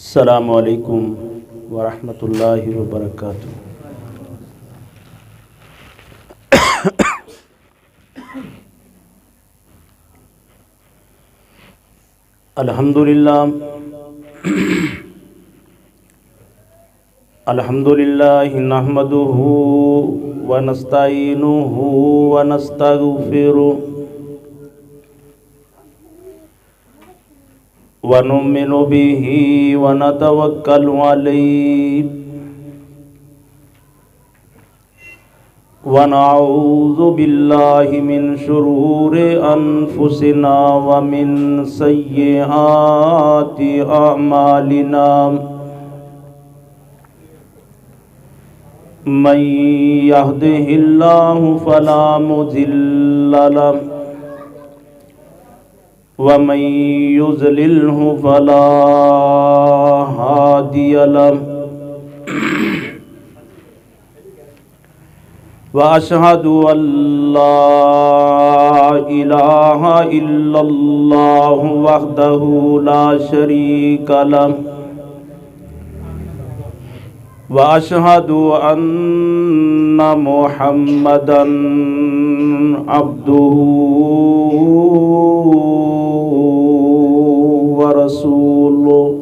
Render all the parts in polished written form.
अस्सलामु अलैकुम वरहमतुल्लाहि वबरकातुहू। अल्हम्दुलिल्लाह नहमदुहू व नस्तईनुहु व नस्तगफिरुहु व नुमिनु बिही व नतवक्कलु अलैहि व नऊज़ु बिल्लाहि मिन शुरूरि अनफुसिना व मिन सय्यिआति अमालिना। मन यहदिहिल्लाहु फला मुज़िल्ल लहु व मन युज़लिल्हु फला हादिय लहु। व अशहदु अल्ला इलाहा इल्लल्लाहु वहदहु ला शरीक लहु व अशहदु अन्ना मुहम्मदन अब्दुहु व रसूलुहु।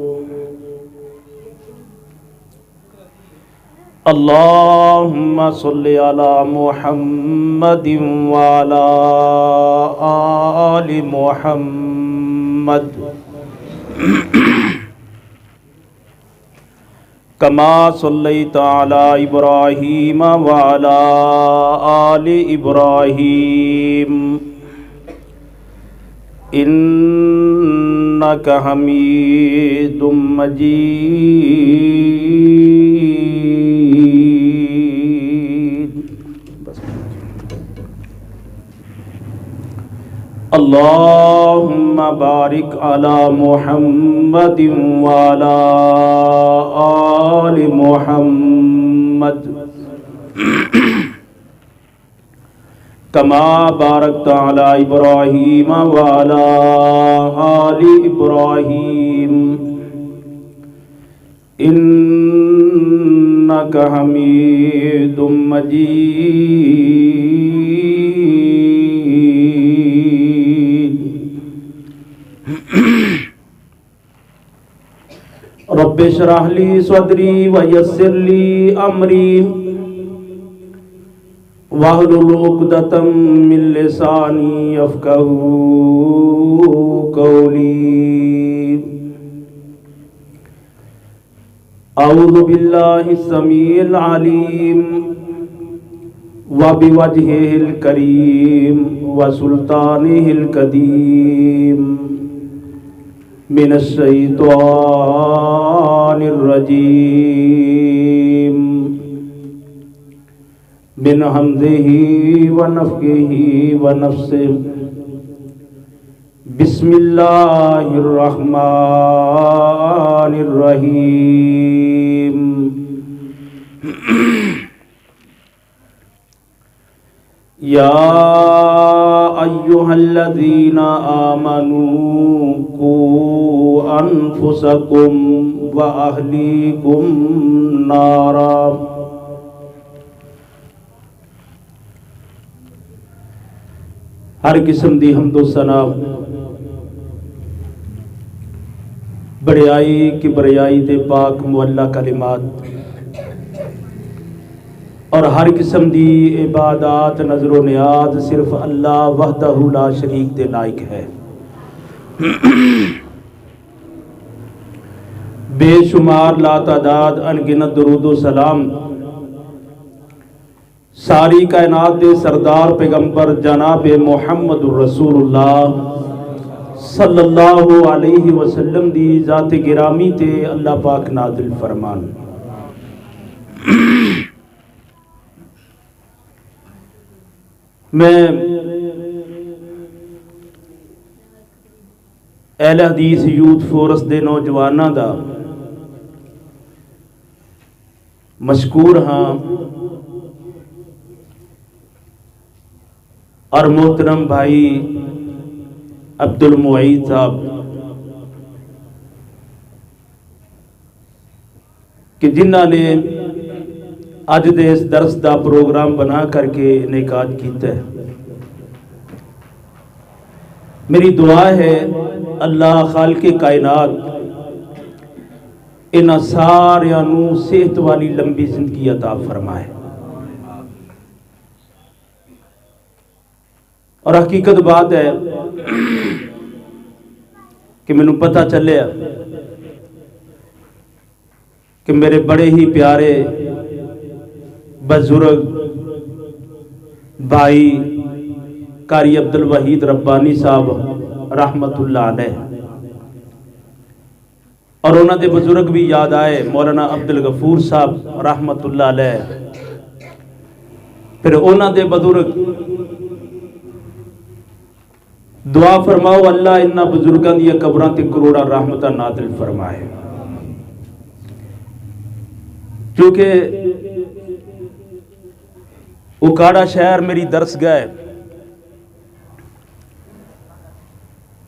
अल्लाहुम्मा सल्लि अला मुहम्मदिन व अला आलि मुहम्मद कमा सल्लैता अला इब्राहीम व अला आलि इब्राहीम इन्नका हमीदुम मजीद। अल्लाहुम्मा बारिक अला मुहम्मदिन व अला आलि मुहम्मद कमा बारकता अला इब्राहीम व अला आलि इब्राहीम इन्नका हमीदुम मजीद। रब्बि इश्रह ली सदरी व यस्सिर ली अमरी वहलुल उक़दतम मिन लिसानी यफ़क़हू क़ौली। अऊज़ु बिल्लाहिस समीइल अलीम व बिवजहिल करीम व सुल्तानिहिल क़दीम मिनश शैतानिर रजीम मिन हमज़िही व नफ़्ख़िही व नफ़्सिही। बिस्मिल्लाहिर रहमानिर रहीम। या अय्युहल्लज़ीना आमनू क़ू अनफुसकुम व अहलीकुम नारा। हर किस्म दी हम्दो सना बड़याई किबरियाई दे पाक मुअल्ला कलिमात और हर किस्म दी इबादत नजरो नियाज सिर्फ अल्लाह वहदहु ला शरीक दे लायक है। बेशुमार लातादाद अनगिनत दुरूद सलाम सारी कायनात दे सरदार पैगंबर जनाब मुहम्मदुर रसूलुल्लाह सल्लल्लाहु अलैहि वसल्लम दी ज़ात गिरामी ते अल्लाह पाक नाज़िल फरमान। मैं अहले हदीस यूथ फोरस दे नौजवानों दा मशकूर हाँ और मोहतरम भाई अब्दुल मुईद साहब कि जिन्हों ने अज दे इस दरस का प्रोग्राम बना करके इनेकाद किया है। मेरी दुआ है अल्लाह खालके कायनात इन्हां सारियां नूं सेहत वाली लंबी जिंदगी अता फरमाए। और हकीकत बात है कि मैनू पता चलिया कि मेरे बड़े ही प्यारे बुजुर्ग भाई कारी अब्दुल वहीद रब्बानी साहब रहमतुल्लाह अलैह और उन्होंने बुजुर्ग भी याद आए मौलाना अब्दुल गफूर साहब रहमतुल्लाह अलैह। फिर उन्होंने बुजुर्ग दुआ फरमाओ अल्लाह इन्हां बुजुर्गों दी कब्रां ते करोड़ां रहमतां नाज़िल फरमाए। क्योंकि उकाड़ा शहर मेरी दरसगाह है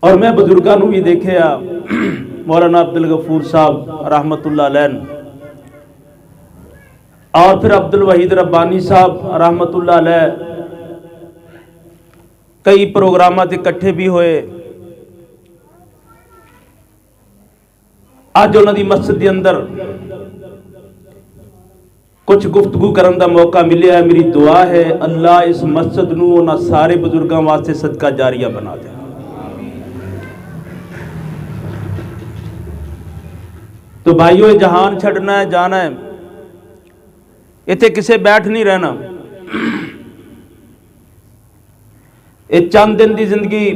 और मैं बुजुर्गों को भी देखा मौलाना अब्दुल गफूर साहब रहमतुल्लाह अलैह और फिर अब्दुल वहीद रब्बानी साहब रहमतुल्लाह अलैह कई प्रोग्रामां ते इकट्ठे भी होए। अज उन्हां दी मस्जिद के अंदर कुछ गुफ्तगू करने का मौका मिले है। मेरी दुआ है अल्लाह इस मस्जिद नूं उन्हां सारे बुजुर्गों वास्ते सदका जारिया बना दे। तो भाइयों ये जहान छड़ना है जाना है, इत्थे किसे बैठ नहीं रहना। ये चंद दिन की जिंदगी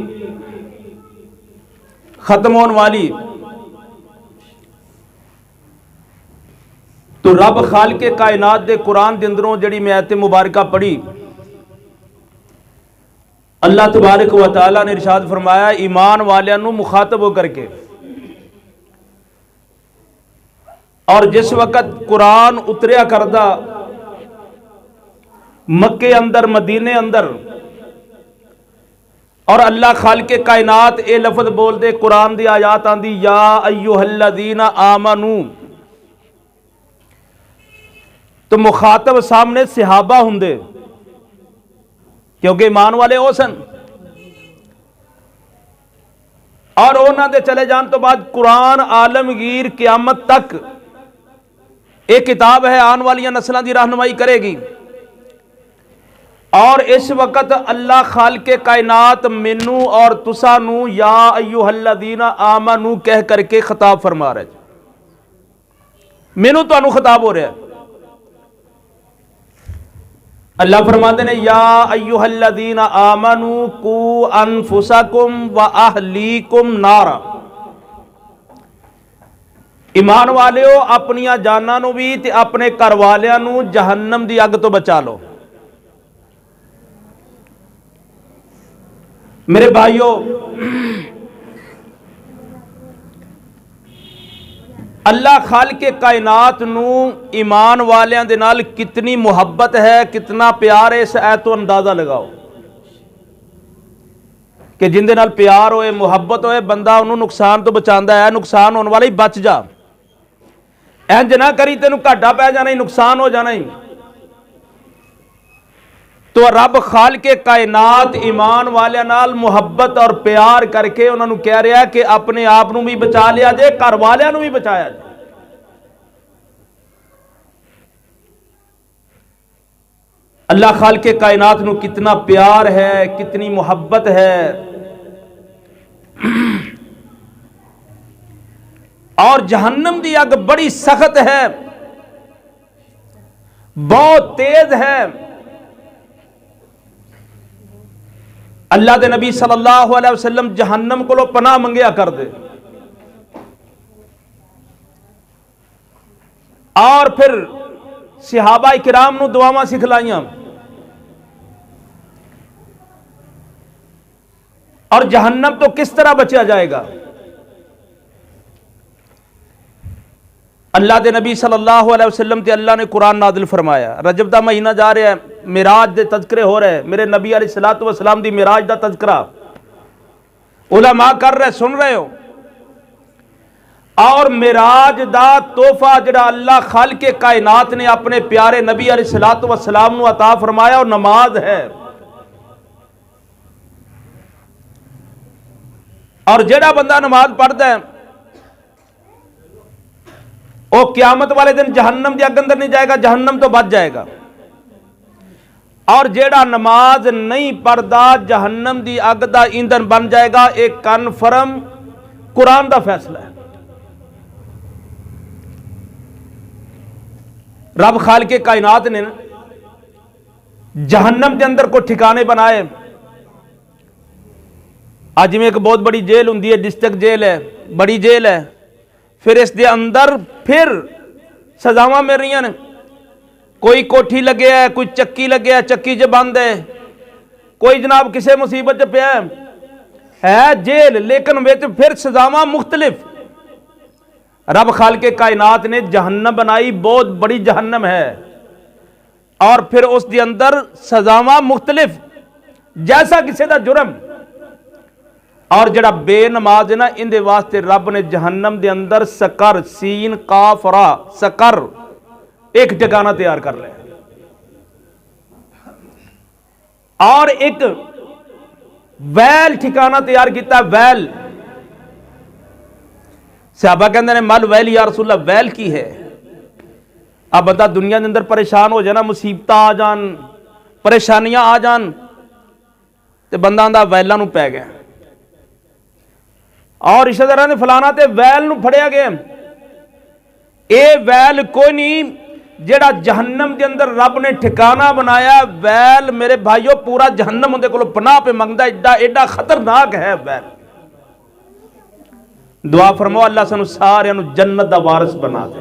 खत्म होने वाली। तो रब खालके कायनात दे कुरान दे अंदरों जड़ी मैं आयत मुबारका पढ़ी, अल्लाह तबारक व तआला ने इरशाद फरमाया ईमान वालियां नूं मुखातब होकर के। और जिस वक्त कुरान उतरिया करदा मक्के अंदर मदीने अंदर और अल्लाह खालके कायनात ए लफ्ज बोल दे कुरान दी आयात आंदी या अय्युहल्लज़ीना आमनू, तो मुखातब सामने सहाबा हुंदे क्योंकि ईमान वाले हो सन। और उन्हां दे चले जान तो बाद कुरान आलमगीर क़यामत तक एक किताब है आने वाली नस्लों की रहनुमाई करेगी। और इस वक्त अल्लाह खालके कायनात मैनू और तुसा नू या अय्युहल्लज़ीना आमनू कह करके खिताब फरमा रहे। मैनू तुहानू खिताब हो रहा है। अल्लाह फरमाते ने या अय्युहल्लज़ीना आमनू कू अनफुसकुम व अहलीकुम नारा, ईमान वाले हो अपनिया जाना नू भी ते अपने घर वालियां नू जहन्नम दी अग तो बचा लो। मेरे भाइयों अल्लाह खालके कायनात नू ईमान वालियां दे नाल कितनी मुहब्बत है, कितना प्यार है, इस ऐत तो अंदाजा लगाओ कि जिंदे नाल प्यार होए मुहब्बत होए बंदा उन्होंने नुकसान तो बचाता है। नुकसान होने वाला ही बच जा, इंज ना करी तेनू घाटा पै जाना ही, नुकसान हो जाना ही। तो रब खालके कायनात ईमान वाले नाल मुहब्बत और प्यार करके उन्होंने कह रहा है कि अपने आप नू भी बचा लिया जे, घर वालियां नू भी बचाया जाए। अल्लाह खालके कायनात नू कितना प्यार है, कितनी मुहब्बत है। और जहन्नम की अग बड़ी सख्त है, बहुत तेज है। अल्लाह के नबी सल्लल्लाहु अलैहि वसल्लम जहन्नम को पनाह मंगया कर दे। और फिर सहाबा इकराम नू दुआवां सिखलाइयां। और जहन्नम तो किस तरह बचा जाएगा। अल्लाह के नबी सल्लल्लाहु अलैहि वसल्लम ते अल्लाह ने कुरान नाज़िल फरमाया। रजब का महीना जा रहा है, मिराज दे तज़किरे हो रहे, मेरे नबी अलैहिस्सलातु वस्सलाम दी मिराज दा तज़किरा उलमा कर रहे, सुन रहे हो। और मिराज दा तोहफा जड़ा अल्लाह खालिके कायनात ने अपने प्यारे नबी अलैहिस्सलातु वस्सलाम नू अता फरमाया और नमाज है। और जेड़ा बंदा नमाज पढ़ता है वो क्यामत वाले दिन जहन्नम के अग अंदर नहीं जाएगा, जहन्नम तो बच जाएगा। और जेड़ा नमाज नहीं पढ़ता जहन्नम की अग का ईंधन बन जाएगा। एक कन्फर्म कुरान का फैसला है। रब खालिके कायनात ने जहन्नम के अंदर को ठिकाने बनाए। आज जिवें एक बहुत बड़ी जेल होंदी है, डिस्ट्रिक्ट जेल है, बड़ी जेल है, फिर इस दे अंदर फिर सजावां मिल रही हैं। कोई कोठी लगे है, कोई चक्की लगे है, चक्की च बंद है, कोई जनाब किसी मुसीबत च पिया है जेल, लेकिन विच फिर सजावां मुख्तलिफ। रब खालिके कायनात ने जहन्नम बनाई, बहुत बड़ी जहन्नम है, और फिर उस दे अंदर सजावां मुख्तलिफ जैसा किसी का जुर्म। और जड़ा बेनमाज है ना, इंदे वास्ते रब ने जहन्नम दे अंदर सकर, सीन काफ रा, सकर एक ठिकाना तैयार कर लिया। और एक वैल ठिकाना तैयार किया, वैल। सहाबा कहते हैं मल वैल या रसूलल्लाह, वैल की है। अब बता दुनिया के अंदर परेशान हो जाना, मुसीबत आ जान, परेशानियां आ जान, तो बंदा आंदा वैलों नूं पै गया। और रिश्तेदारां ने फलाना ते वैल नूं फड़िया गया। ये वैल कोई नहीं जेड़ा जहन्नम के अंदर रब ने ठिकाना बनाया। वैल मेरे भाइयों पूरा जहन्नम उनके कोलों पनाह पे मंगदा, एडा एडा खतरनाक है वैल। दुआ फरमाओ अल्लाह सानू सारियां नू जन्नत दा वारिस बना दे।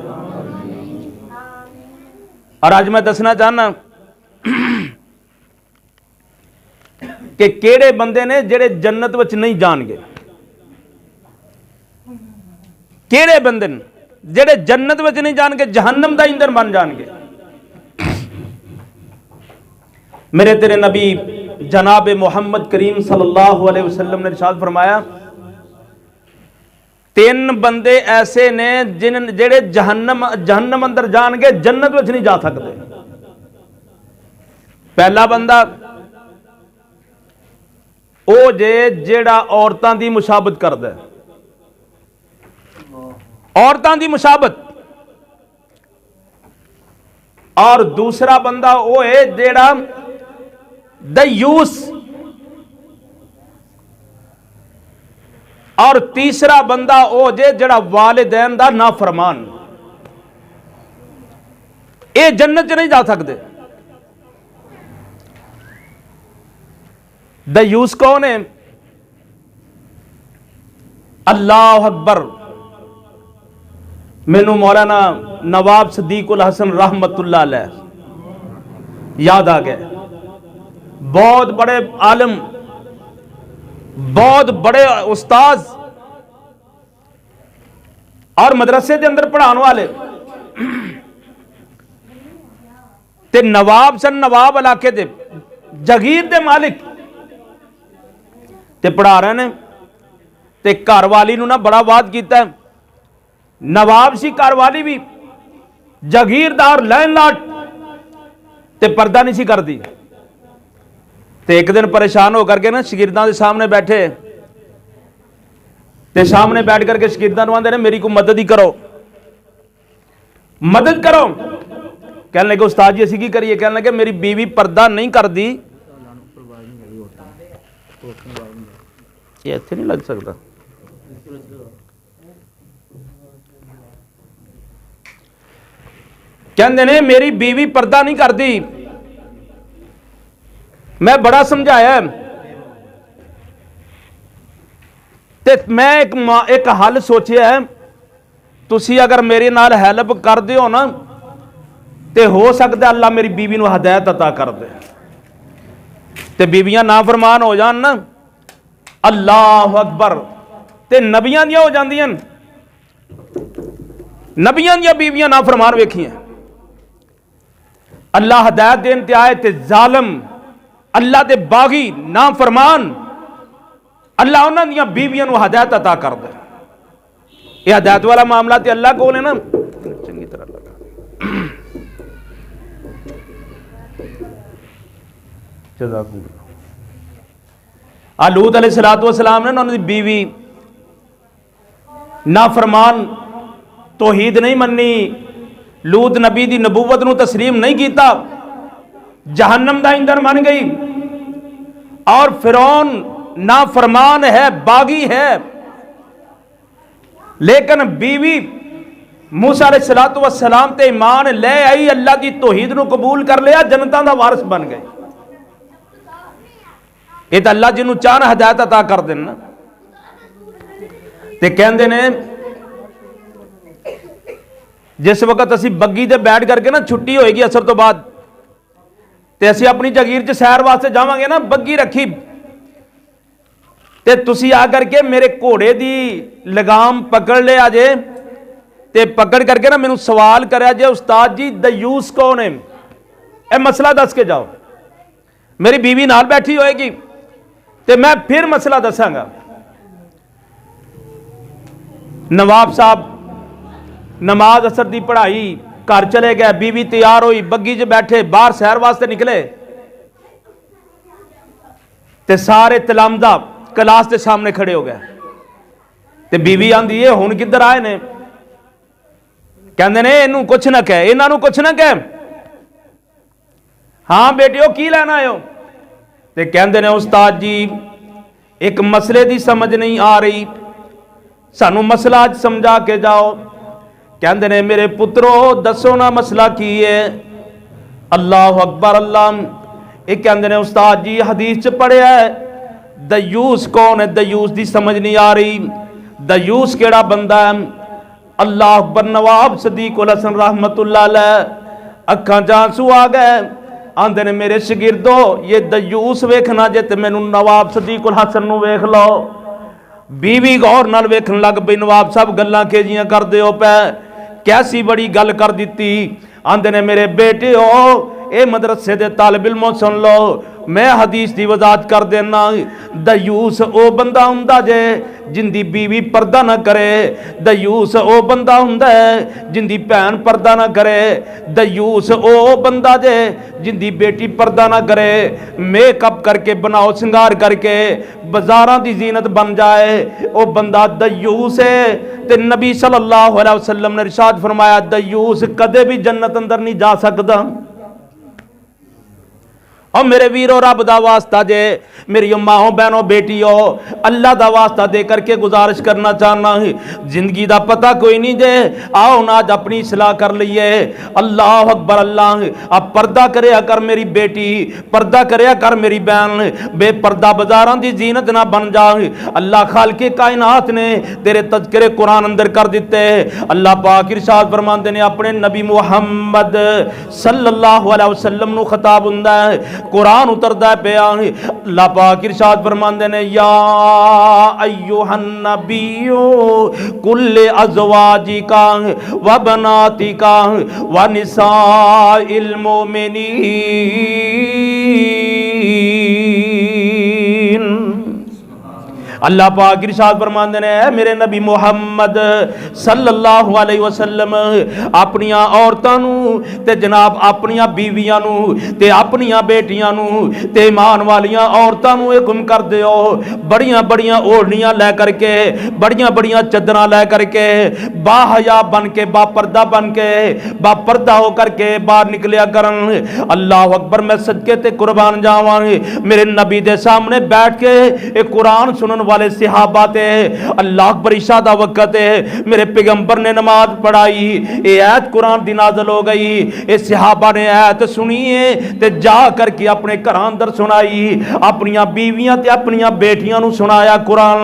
और आज मैं दसना चाहना कि केड़े बंदे ने जेड़े जन्नत विच नहीं जाणगे, केड़े बंदे ने जेड़े जन्नत विच नहीं जाणगे, जहन्नम दा ईंधन बन जाणगे। मेरे तेरे नबी जनाब मोहम्मद करीम सल्लल्लाहु अलैहि वसल्लम ने इरशाद फरमाया, तीन बंदे ऐसे ने जिन जेड़े जहन्नम अंदर जाणगे, जन्नत विच नहीं जा सकते। पहला बंदा ओ जे जेड़ा औरतां दी मुशाबत करदा है, औरतां दी मुशाबत। और दूसरा बंदा वो है जेड़ा दयूस। और तीसरा बंदा वो जे जेड़ा वालिदैन दा नाफरमान। ये जन्नत च नहीं जा सकते। दयूस कौन है? अल्लाह अकबर। मैनू मौलाना नवाब सदीक उल हसन रहमतुल्लाह अलैह याद आ गया। बहुत बड़े आलिम, बहुत बड़े उस्ताद और मदरसे के अंदर पढ़ाने वाले। ते नवाब सन, नवाब इलाके दे जगीर दे मालिक ते पढ़ा रहे ने। ते घर वाली नू ना बड़ा वाद किया है। नवाब सी, घर वाली भी जगीरदार, लैंडलॉर्ड, ते पर्दा नहीं सी करती। ते एक दिन परेशान होकर के ना शगिर्दां दे सामने बैठे, ते सामने बैठ करके शगिर्दां नूं आंदे ने मेरी को मदद ही करो, मदद करो। कहने लगे उस्ताद जी असीं की करिए? कहने लगे मेरी बीवी पर्दा नहीं करती। ये इत्थे नहीं लग सकता। कहते ने मेरी बीवी पर्दा नहीं करती। मैं बड़ा समझाया ते मैं एक हल सोचिया है। तुसी अगर मेरे नाल हेल्प कर दिओ ना ते हो सकता अल्लाह मेरी बीवी नूं हदायत अता कर दे। ते बीवियां नाफरमान हो जान ना, अल्लाह अकबर, ते नबियां दियां हो जांदियां। नबियां दियां बीवियां नाफरमान वेखियां। अल्लाह हदायत देन ते आए ते जालिम, अल्लाह दे बागी नाफरमान, अल्लाह उन्हां दियां बीवियां नूं हदायत अता कर दे। ये हदायत वाला मामला तो अल्लाह को है ना, चंगी तरह लगा। लूत अलैहिस्सलातु वस्सलाम ने उन्होंने बीवी नाफरमान तौहीद नहीं मन्नी, लूत नबी दी नबूवत नूं तस्लीम नहीं कीता, जहन्नम दा ईंधन बन गई। और फिरौन नाफरमान है, बागी है, लेकिन बीवी मूसा अलैहिस्सलातु वस्सलाम ते ईमान ले आई, अल्लाह दी तौहीद नूं कबूल कर लिया, जन्नतां दा वारिस बन गए। ये तो अल्लाह जिन्होंने चाह हदायत अता कर देना। ते कहते ने जिस वक्त असी बग्गी ते बैठ करके ना छुट्टी होएगी असर तो बाद, ते असी अपनी जागीर च सैर वास्ते जावांगे ना, बग्गी रखी ते तुसी आ करके मेरे घोड़े दी लगाम पकड़ लिया जे, ते पकड़ करके ना मैनू सवाल करा जे, उस्ताद जी दयूस कौन है, यह मसला दस के जाओ। मेरी बीवी नाल बैठी होएगी ते मैं फिर मसला दसांगा। नवाब साहब नमाज असर दी पढ़ाई, घर चले गए, बीवी तैयार हुई, बग्गी च बैठे, बाहर सैर वास्ते निकले, ते सारे तलामदा क्लास के सामने खड़े हो गए। ते बीवी आंदी है हुण किधर आए ने, कहंदे ने इनू कुछ ना कह, इन्हां कुछ ना कह। हाँ बेटियो की लैना आयो? ते कहंदे ने उस्ताद जी एक मसले दी समझ नहीं आ रही, सानू मसला आज समझा के जाओ। कहंदे ने मेरे पुत्रो दसो ना मसला की है। अल्लाह अकबर अल्लाह। ये कहंदे ने उस्ताद जी हदीस च पढ़िया है, दयूस कौन है, दयूस दी समझ नहीं आ रही, दयूस केड़ा बंदा है? अल्लाह अकबर। नवाब सदीक उल हसन रहमतुल्लाह अलैह अखां च आंसू आ गए, आंदे ने मेरे शगिर्दो ये दयूस वेखना जे ते मैनू नवाब सदीक उल हसन नू वेख लो। बीवी गौर नाल वेखन लग पई, नवाब साहब गल्लां केजियां करदे हो पै, कैसी बड़ी गल कर दी। आंदे ने मेरे बेटे हो ए मदरसे दे तालिब इल्मो सुन लो, मैं हदीस की वजाहत कर देना। दयूस ओ बंदा हुंदा जे जिंदी बीवी पर्दा ना करे, दयूस ओ बंदा हुंदा है जिंदी भैन पर्दा ना करे, दयूस ओ बंदा जे जिंदी बेटी पर्दा ना करे, मेकअप करके बनाओ सिंगार करके बाजारां दी जीनत बन जाए, ओ बंदा दयूस है। ते नबी सल्लल्लाहु अलैहि वसल्लम ने इरशाद फरमाया दयूस कदे भी जन्नत अंदर नहीं जा सकदा। और मेरे वीरों रब दा वास्ता जे, मेरी माओ बहनों बेटियों, अल्लाह दा वास्ता दे करके गुजारिश करना चाहना है, जिंदगी दा पता कोई नहीं जे, आओ ना आज अपनी सलाह कर लीए। अल्लाह अकबर अल्लाह। अब पर्दा करया कर मेरी बेटी, पर्दा करया कर मेरी बहन, बेपर्दा बाजारां दी जीनत ना बन जा। अल्लाह खालिके कायनात ने तेरे तज़किरे कुरान अंदर कर दिते। अल्लाह पाक इरशाद फरमांदे ने अपने नबी मुहम्मद सल्लल्लाहु अलैहि वसल्लम नू खिताब हुंदा है, कुरान उतरदा पिया। अल्लाह पाक इरशाद फरमांदे ने या अय्युहन नबिय्यु कुल्ले अज़वाजिका व बनातिका व निसाइल मोमिनीन। अल्लाह पाक इरशाद फरमांदे ने मेरे नबी मुहम्मद सल्लल्लाहु अलैहि वसल्लम अपनियां औरतां नू ते जनाब अपनियां बीवियां नू ते अपनियां बेटियां नू ते ईमान वालियां औरतां नू हुक्म कर दिओ, बड़ियां बड़ियां ओढ़नियां लै करके, बड़ियां बड़ियां चदरां लै करके, बाहया बन के, बापर्दा बन के, बापर्दा हो करके बाहर निकलिया करन। अल्लाह अकबर। मैं सदके ते कुर्बान जावां, मेरे नबी दे सामने बैठ के एक कुरान सुनन वाले सिहाबा थे। अल्लाह अकबर। इशा दा वक्त है, मेरे पैगंबर ने नमाज पढ़ाई, ये आयत कुरान दी नाज़िल हो गई, ये सिहाबा ने आयत सुनी है ते जा करके अपने घर अंदर सुनाई, अपनियां बीवियां ते अपनियां बेटियां नू सुनाया कुरान।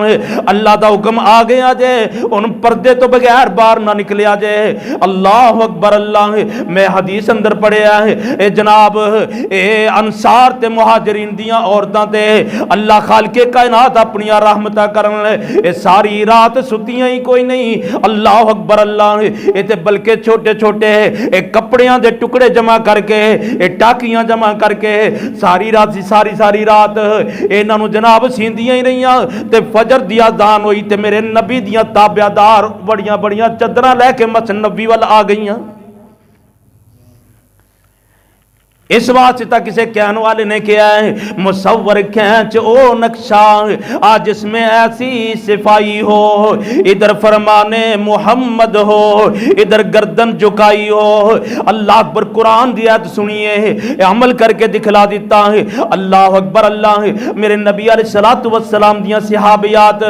अल्लाह दा हुक्म आ गया जे हुण पर्दे तो बगैर बाहर ना निकलिया जे। अल्लाह अकबर अल्लाह। मैं हदीस अंदर पढ़िया है जनाब ए अंसार ते मुहाजिरीन दियां औरतां ते अल्लाह खालिके कायनात अपनियां रहमत करन सारी रात सुतियां ही कोई नहीं। अल्लाह अकबर अल्लाह ये ते बल्कि छोटे छोटे कपड़ियां दे टुकड़े जमा करके टाकियां जमा करके सारी रात सारी रात इन्हां नूं जनाब सींदियां ही रहियां ते फजर दी अज़ान होई ते मेरे नबी दियां ताबियादार बड़ियां बड़ियां चदरां लैके मस्जिद नबी वाल आ गईयां। इस वास्ते तक किसी कहने वाले ने कहा है मुसव्वर खींच ओ नक्शा आज इसमें ऐसी सिफाई हो, इधर फरमाने मोहम्मद हो इधर गर्दन झुकाई हो। अल्लाह अकबर कुरान दी आयत सुनिए अमल करके दिखला देता है। अल्लाह अकबर अल्लाह मेरे नबी अलैहिस्सलातु वस्सलाम दियां सहाबियात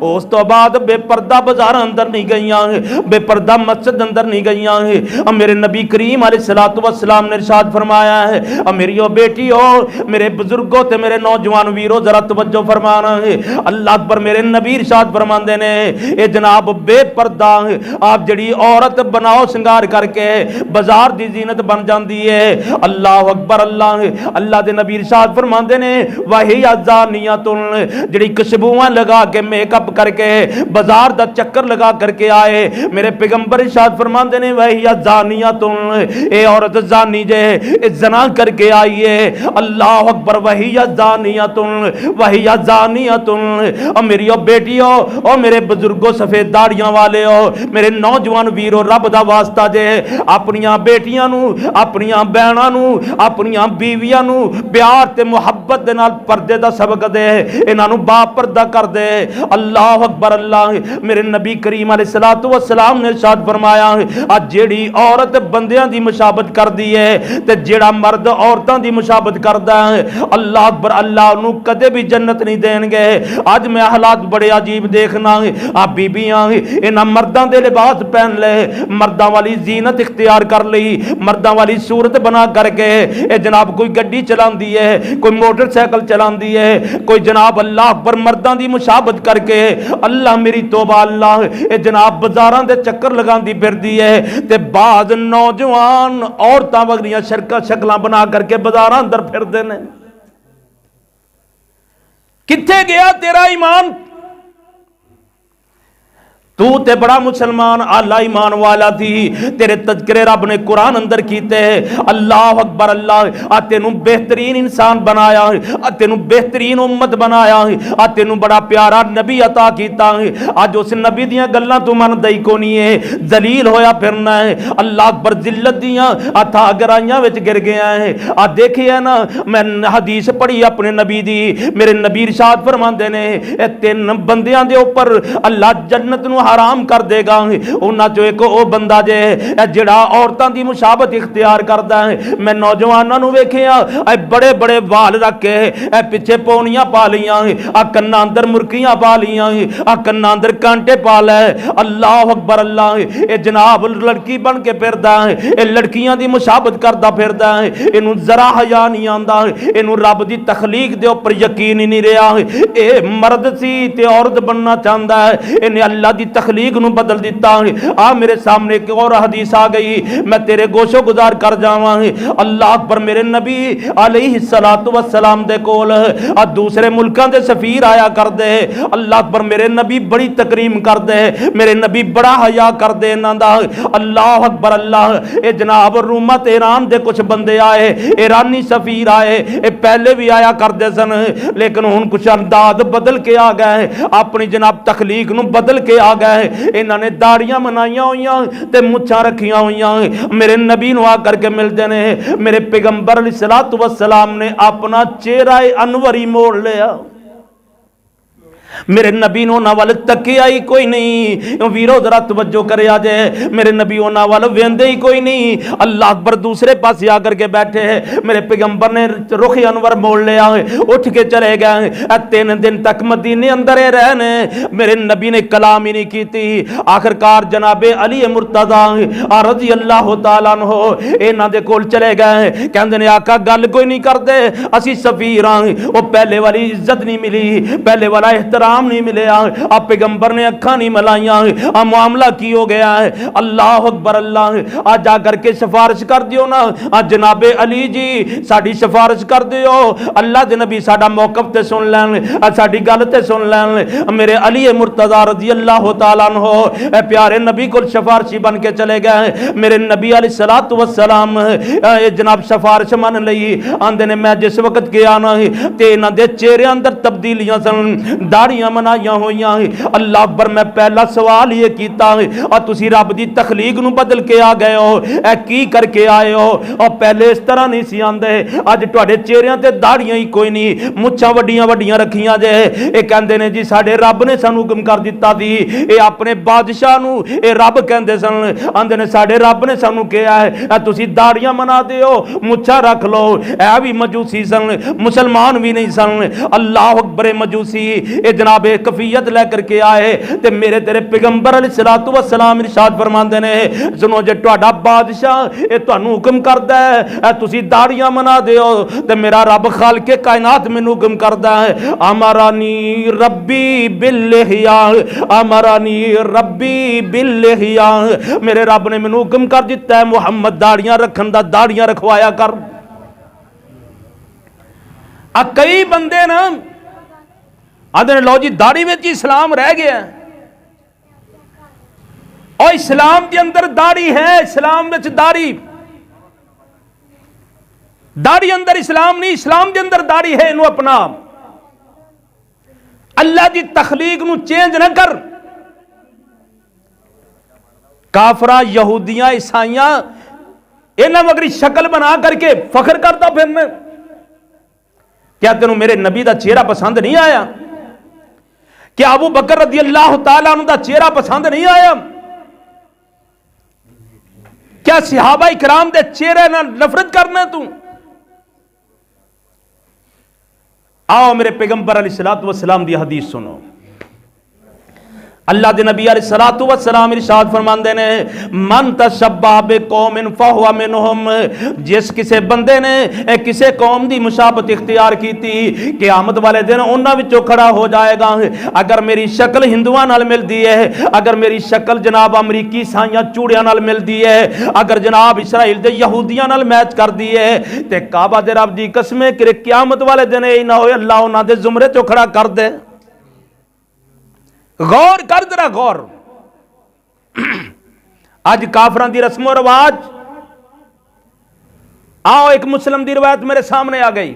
उस तो बाद बेपर्दा बाजार अंदर नहीं गईयां, बेपर्दा मस्जिद अंदर नहीं गईयां। मेरे नबी करीम अलैहिस्सलातु वस्सलाम ने इरशाद फरमाया है मेरियो बेटियो मेरे बुजुर्गों ते मेरे नौजवान वीरों जरा तवज्जो फरमाना है। अल्लाह अकबर मेरे नबी इरशाद फरमाते ने ये जनाब बेपर्दा आप जड़ी औरत बनाओ सिंगार करके बाजार दी जीनत बन जाती है। अल्लाह अकबर अल्लाह अल्लाह दे नबी इरशाद फरमाते ने वही अज़ानियतुन जड़ी खुशबुआं लगा के मेकअप करके बाजार दा चक्कर लगा करके आए मेरे पैगंबर इरशाद फरमाते ने वही अज़ानियतुन ए औरत जानी जे जना करके आई है। अल्लाह अकबर वही अज़ानियतुन वही अज़ानियतुन। और मेरी बेटियों और मेरे बुजुर्गों सफेद दाड़ियां वाले हो मेरे नौजवान वीरों रब दा वास्ता जे अपनियां बेटियां नू अपनियां बहनां नू अपनियां बीवियां नू प्यार ते मुहब्बत दे नाल पर्दे दा सबक दे इन्हां नू बापर्दा कर दे। अल्लाह अकबर अल्लाह मेरे नबी करीम अलैहिस्सलातु वस्सलाम ने इरशाद फरमाया आज जेड़ी औरत बंदियां दी मुशाबत करदी है ते जेड़ा मर्द औरतां दी मुशाबत करदा है अल्लाह अकबर अल्लाह नू कदे भी जन्नत नहीं देंगे। आज मैं हालात बड़े अजीब देखना आ बीबियां इन्हां मर्दां दे लिबास पहन ले मर्दां वाली जीनत इख्तियार कर ली मर्दां वाली सूरत बना करके ए जनाब कोई गड्डी चलांदी है कोई मोटरसाइकिल चलांदी है कोई जनाब अल्लाह अकबर मर्दां दी मुशाबत करके अल्लाह मेरी तौबा अल्लाह ए जनाब बाजारां दे चक्कर लगांदी फिरदी है ते बाज नौजवान औरतां वगरियां शक्लां बना करके बाजार अंदर फिरते ने। किथे गया तेरा ईमान? तू ते बड़ा मुसलमान आला ईमान वाला थी तेरे तज़किरे रब ने कुरान अंदर कीते अल्लाह अकबर अल्लाह आ तेनू बेहतरीन इंसान बनाया आ तेनू बेहतरीन उम्मत बनाया आ तेनू बड़ा प्यारा नबी अता कीता आज उस नबी दियां गल्लां तू मनदा ही कोनी है जलील होया फिरना है। अल्लाह अकबर जिल्लत दियां अथा गराइयां विच गिर गया है। आ देखिए ना मैं हदीस पढ़ी अपने नबी दी मेरे नबी इरशाद फरमांदे ने ए तीन बंदियां दे ऊपर अल्लाह जन्नत नू हराम कर देगा उन्हां चों एक ओ बंदा जे जिहड़ा औरतां दी मुशाबत इख्तियार करदा है। मैं नौजवानां नूं वेखिया बड़े बड़े वाल रख के पिछे पौनियां पा लियां आ कन्नां अंदर मुर्कियां पा लियां आ कन्नां अंदर कांटे पा लै। अल्लाह अकबर अल्लाह ए जनाब लड़की बन के फिरदा है ए लड़कियां दी मुशाबत करदा फिरदा है इनू जरा हया नहीं आंदा इनू रब दी तखलीक दे ऊपर यकीन ही नहीं रहा। ए मर्द सी ते औरत बनना चाहता है इन्हें अल्लाह दी तखलीक नू बदल दिता। आ मेरे सामने एक और हदीस आ गई मैं तेरे गोशो गुजार कर जावां। अल्लाह अकबर मेरे नबी अलैहिस्सलातु वस्सलाम दे कोल आ दूसरे मुल्कां दे सफीर आया करदे। अल्लाह अकबर मेरे नबी बड़ी तकरीम करदे मेरे नबी बड़ा हया करदे इन्हां दा। अल्लाह अकबर अल्लाह ए जनाब रूमा ते ईरान दे कुछ बंदे आए ईरानी सफीर आए ए पहले भी आया करदे सन लेकिन हुण कुछ अंदाज बदल के आ गए अपनी जनाब तखलीक नू बदल के आ गए। इन्होंने दाड़ियां मनाइया हुई ते मुछां रखियां हुई मेरे नबी नू आ करके मिलते ने मेरे पैगंबर अलैहिस्सलातु वस्सलाम ने अपना चेहरा अनवर ही मोड़ लिया। मेरे नबी उन्हां वाल तकिया ही कोई नहीं। वीरो जरा तवज्जो करे आज मेरे नबी उन्हां वाल वेंदे ही कोई नहीं। अल्लाह अकबर दूसरे पासे आकर के बैठे मेरे पैगंबर ने रुख अनवर मोड़ लिया उठ के चले गए। 3 दिन तक मदीने अंदर ही रहने मेरे नबी ने कलाम ही नहीं की थी। आखिरकार जनाबे अली मुर्तज़ा रज़ी अल्लाह तआला अन्हु इन्हां दे कोल चले गए कहंदे ने आका गल कोई नहीं करदे असी सफीर हां। वो पहले वाली इज्जत नहीं मिली पहले वाला एहतराम सलाम नहीं मिले, आ पैगंबर ने अखा नहीं मिलाइया, आ मामला की हो गया है? अल्लाह अकबर अल्लाह। आ जा करके सिफारिश कर दियो ना, आ जनाबे अली जी साडी सिफारिश कर दियो, अल्लाह दे नबी साडा मौकफ ते सुन लैन, साडी गल ते सुन लैन। मेरे अली मुर्तज़ा रज़ी अल्लाह तआला अन्हु प्यारे नबी को सिफारिशी बन के चले गए। मेरे नबी अलैहिस्सलातु वस्सलाम जनाब सिफारिश मन लई। आंदे ने मैं जिस वक्त गया ना ते इन्हां दे चेहरे अंदर तब्दीलियां सन, दाढ़ियां बनाइयां होइयां। अल्लाह अकबर। मैं पहला सवाल ये कीता, और तुसी रब दी तखलीक नूं बदल के आ गए हो, ए की करके आए हो? और पहले इस तरह नहीं सी आंदे, अज तुहाडे चेहरियां ते दाढ़ियां ही कोई नहीं, मुच्छां वड्डियां वड्डियां रखियां जे। ये कहंदे ने जी साडे रब ने सानू हुक्म कर दिता सी, ये अपने बादशाह नूं ये रब कहंदे सन। आंदे ने साडे रब ने सानू कहा है तुसी दाढ़ियां मनाते हो, मुच्छां रख लो। ए भी मजूसी सन, मुसलमान भी नहीं सन। अल्लाह अकबर। मजूसी ये जनाब कफियत लेकर के आए ते मेरे तेरे पैगंबर अलैहिस्सलातु वस्सलाम इरशाद फरमांदे ने, सुनो जे तुहाडा बादशाह ये तुहानू हुक्म करदा है तुसी दाढ़ियां मना दिओ, ते मेरा रब खालिके कायनात मैनू हुक्म करदा है, अमरानी रब्बी बिल्लिहिया, अमरानी रब्बी बिल्लिहिया। मेरे रब ने मैनू हुक्म कर दिता है मुहम्मद दाढ़ियां रखन दा, दाढ़ियां रखवाया कर। कई बंदे ना आदे लो जी दाढ़ी में इस्लाम रह गया, और इस्लाम के अंदर दाढ़ी है, इस्लाम में दाढ़ी, दाढ़ी अंदर इस्लाम नहीं, इस्लाम के अंदर दाढ़ी है। इनू अपना अल्लाह की तखलीक नू चेंज ना कर। काफरा यहूदियां ईसाइयां इन्हां वगरी शक्ल बना करके फखर करता फिरना। क्या तेनू मेरे नबी का चेहरा पसंद नहीं आया? क्या अबू बकर रज़ी अल्लाह तआला अन्हु दा चेहरा पसंद नहीं आया? क्या सहाबा इकराम दे चेहरे नाल नफरत करना तू? आओ मेरे पैगंबर अलैहिस्सलातु वस्सलाम दी हदीस सुनो। अल्लाह दे नबी अलैहिस्सलातु वस्सलाम इरशाद फरमांदे ने, मन तशब्बह बिकौमिन फहुवा मिनहुम। जिस किसी बंदे ने किसी कौम की मुशाबत इख्तियार की थी, क़यामत वाले दिन उन्हां विचों खड़ा हो जाएगा। अगर मेरी शक्ल हिंदुआं नाल मिलती है, अगर मेरी शक्ल जनाब अमरीकी ईसाइयां चूड़ियां नाल मिलती है, अगर जनाब इसराइल दे यहूदियां नाल मैच करती है, ते काबा दे रब दी कसमें कि क़यामत वाले दिन ये ना होए अल्लाह उन्हां दे जुमरे चों खड़ा कर दे। गौर कर जरा गौर। आज काफरां दी रस्मो रिवाज। आओ एक मुस्लिम दी रिवायत मेरे सामने आ गई।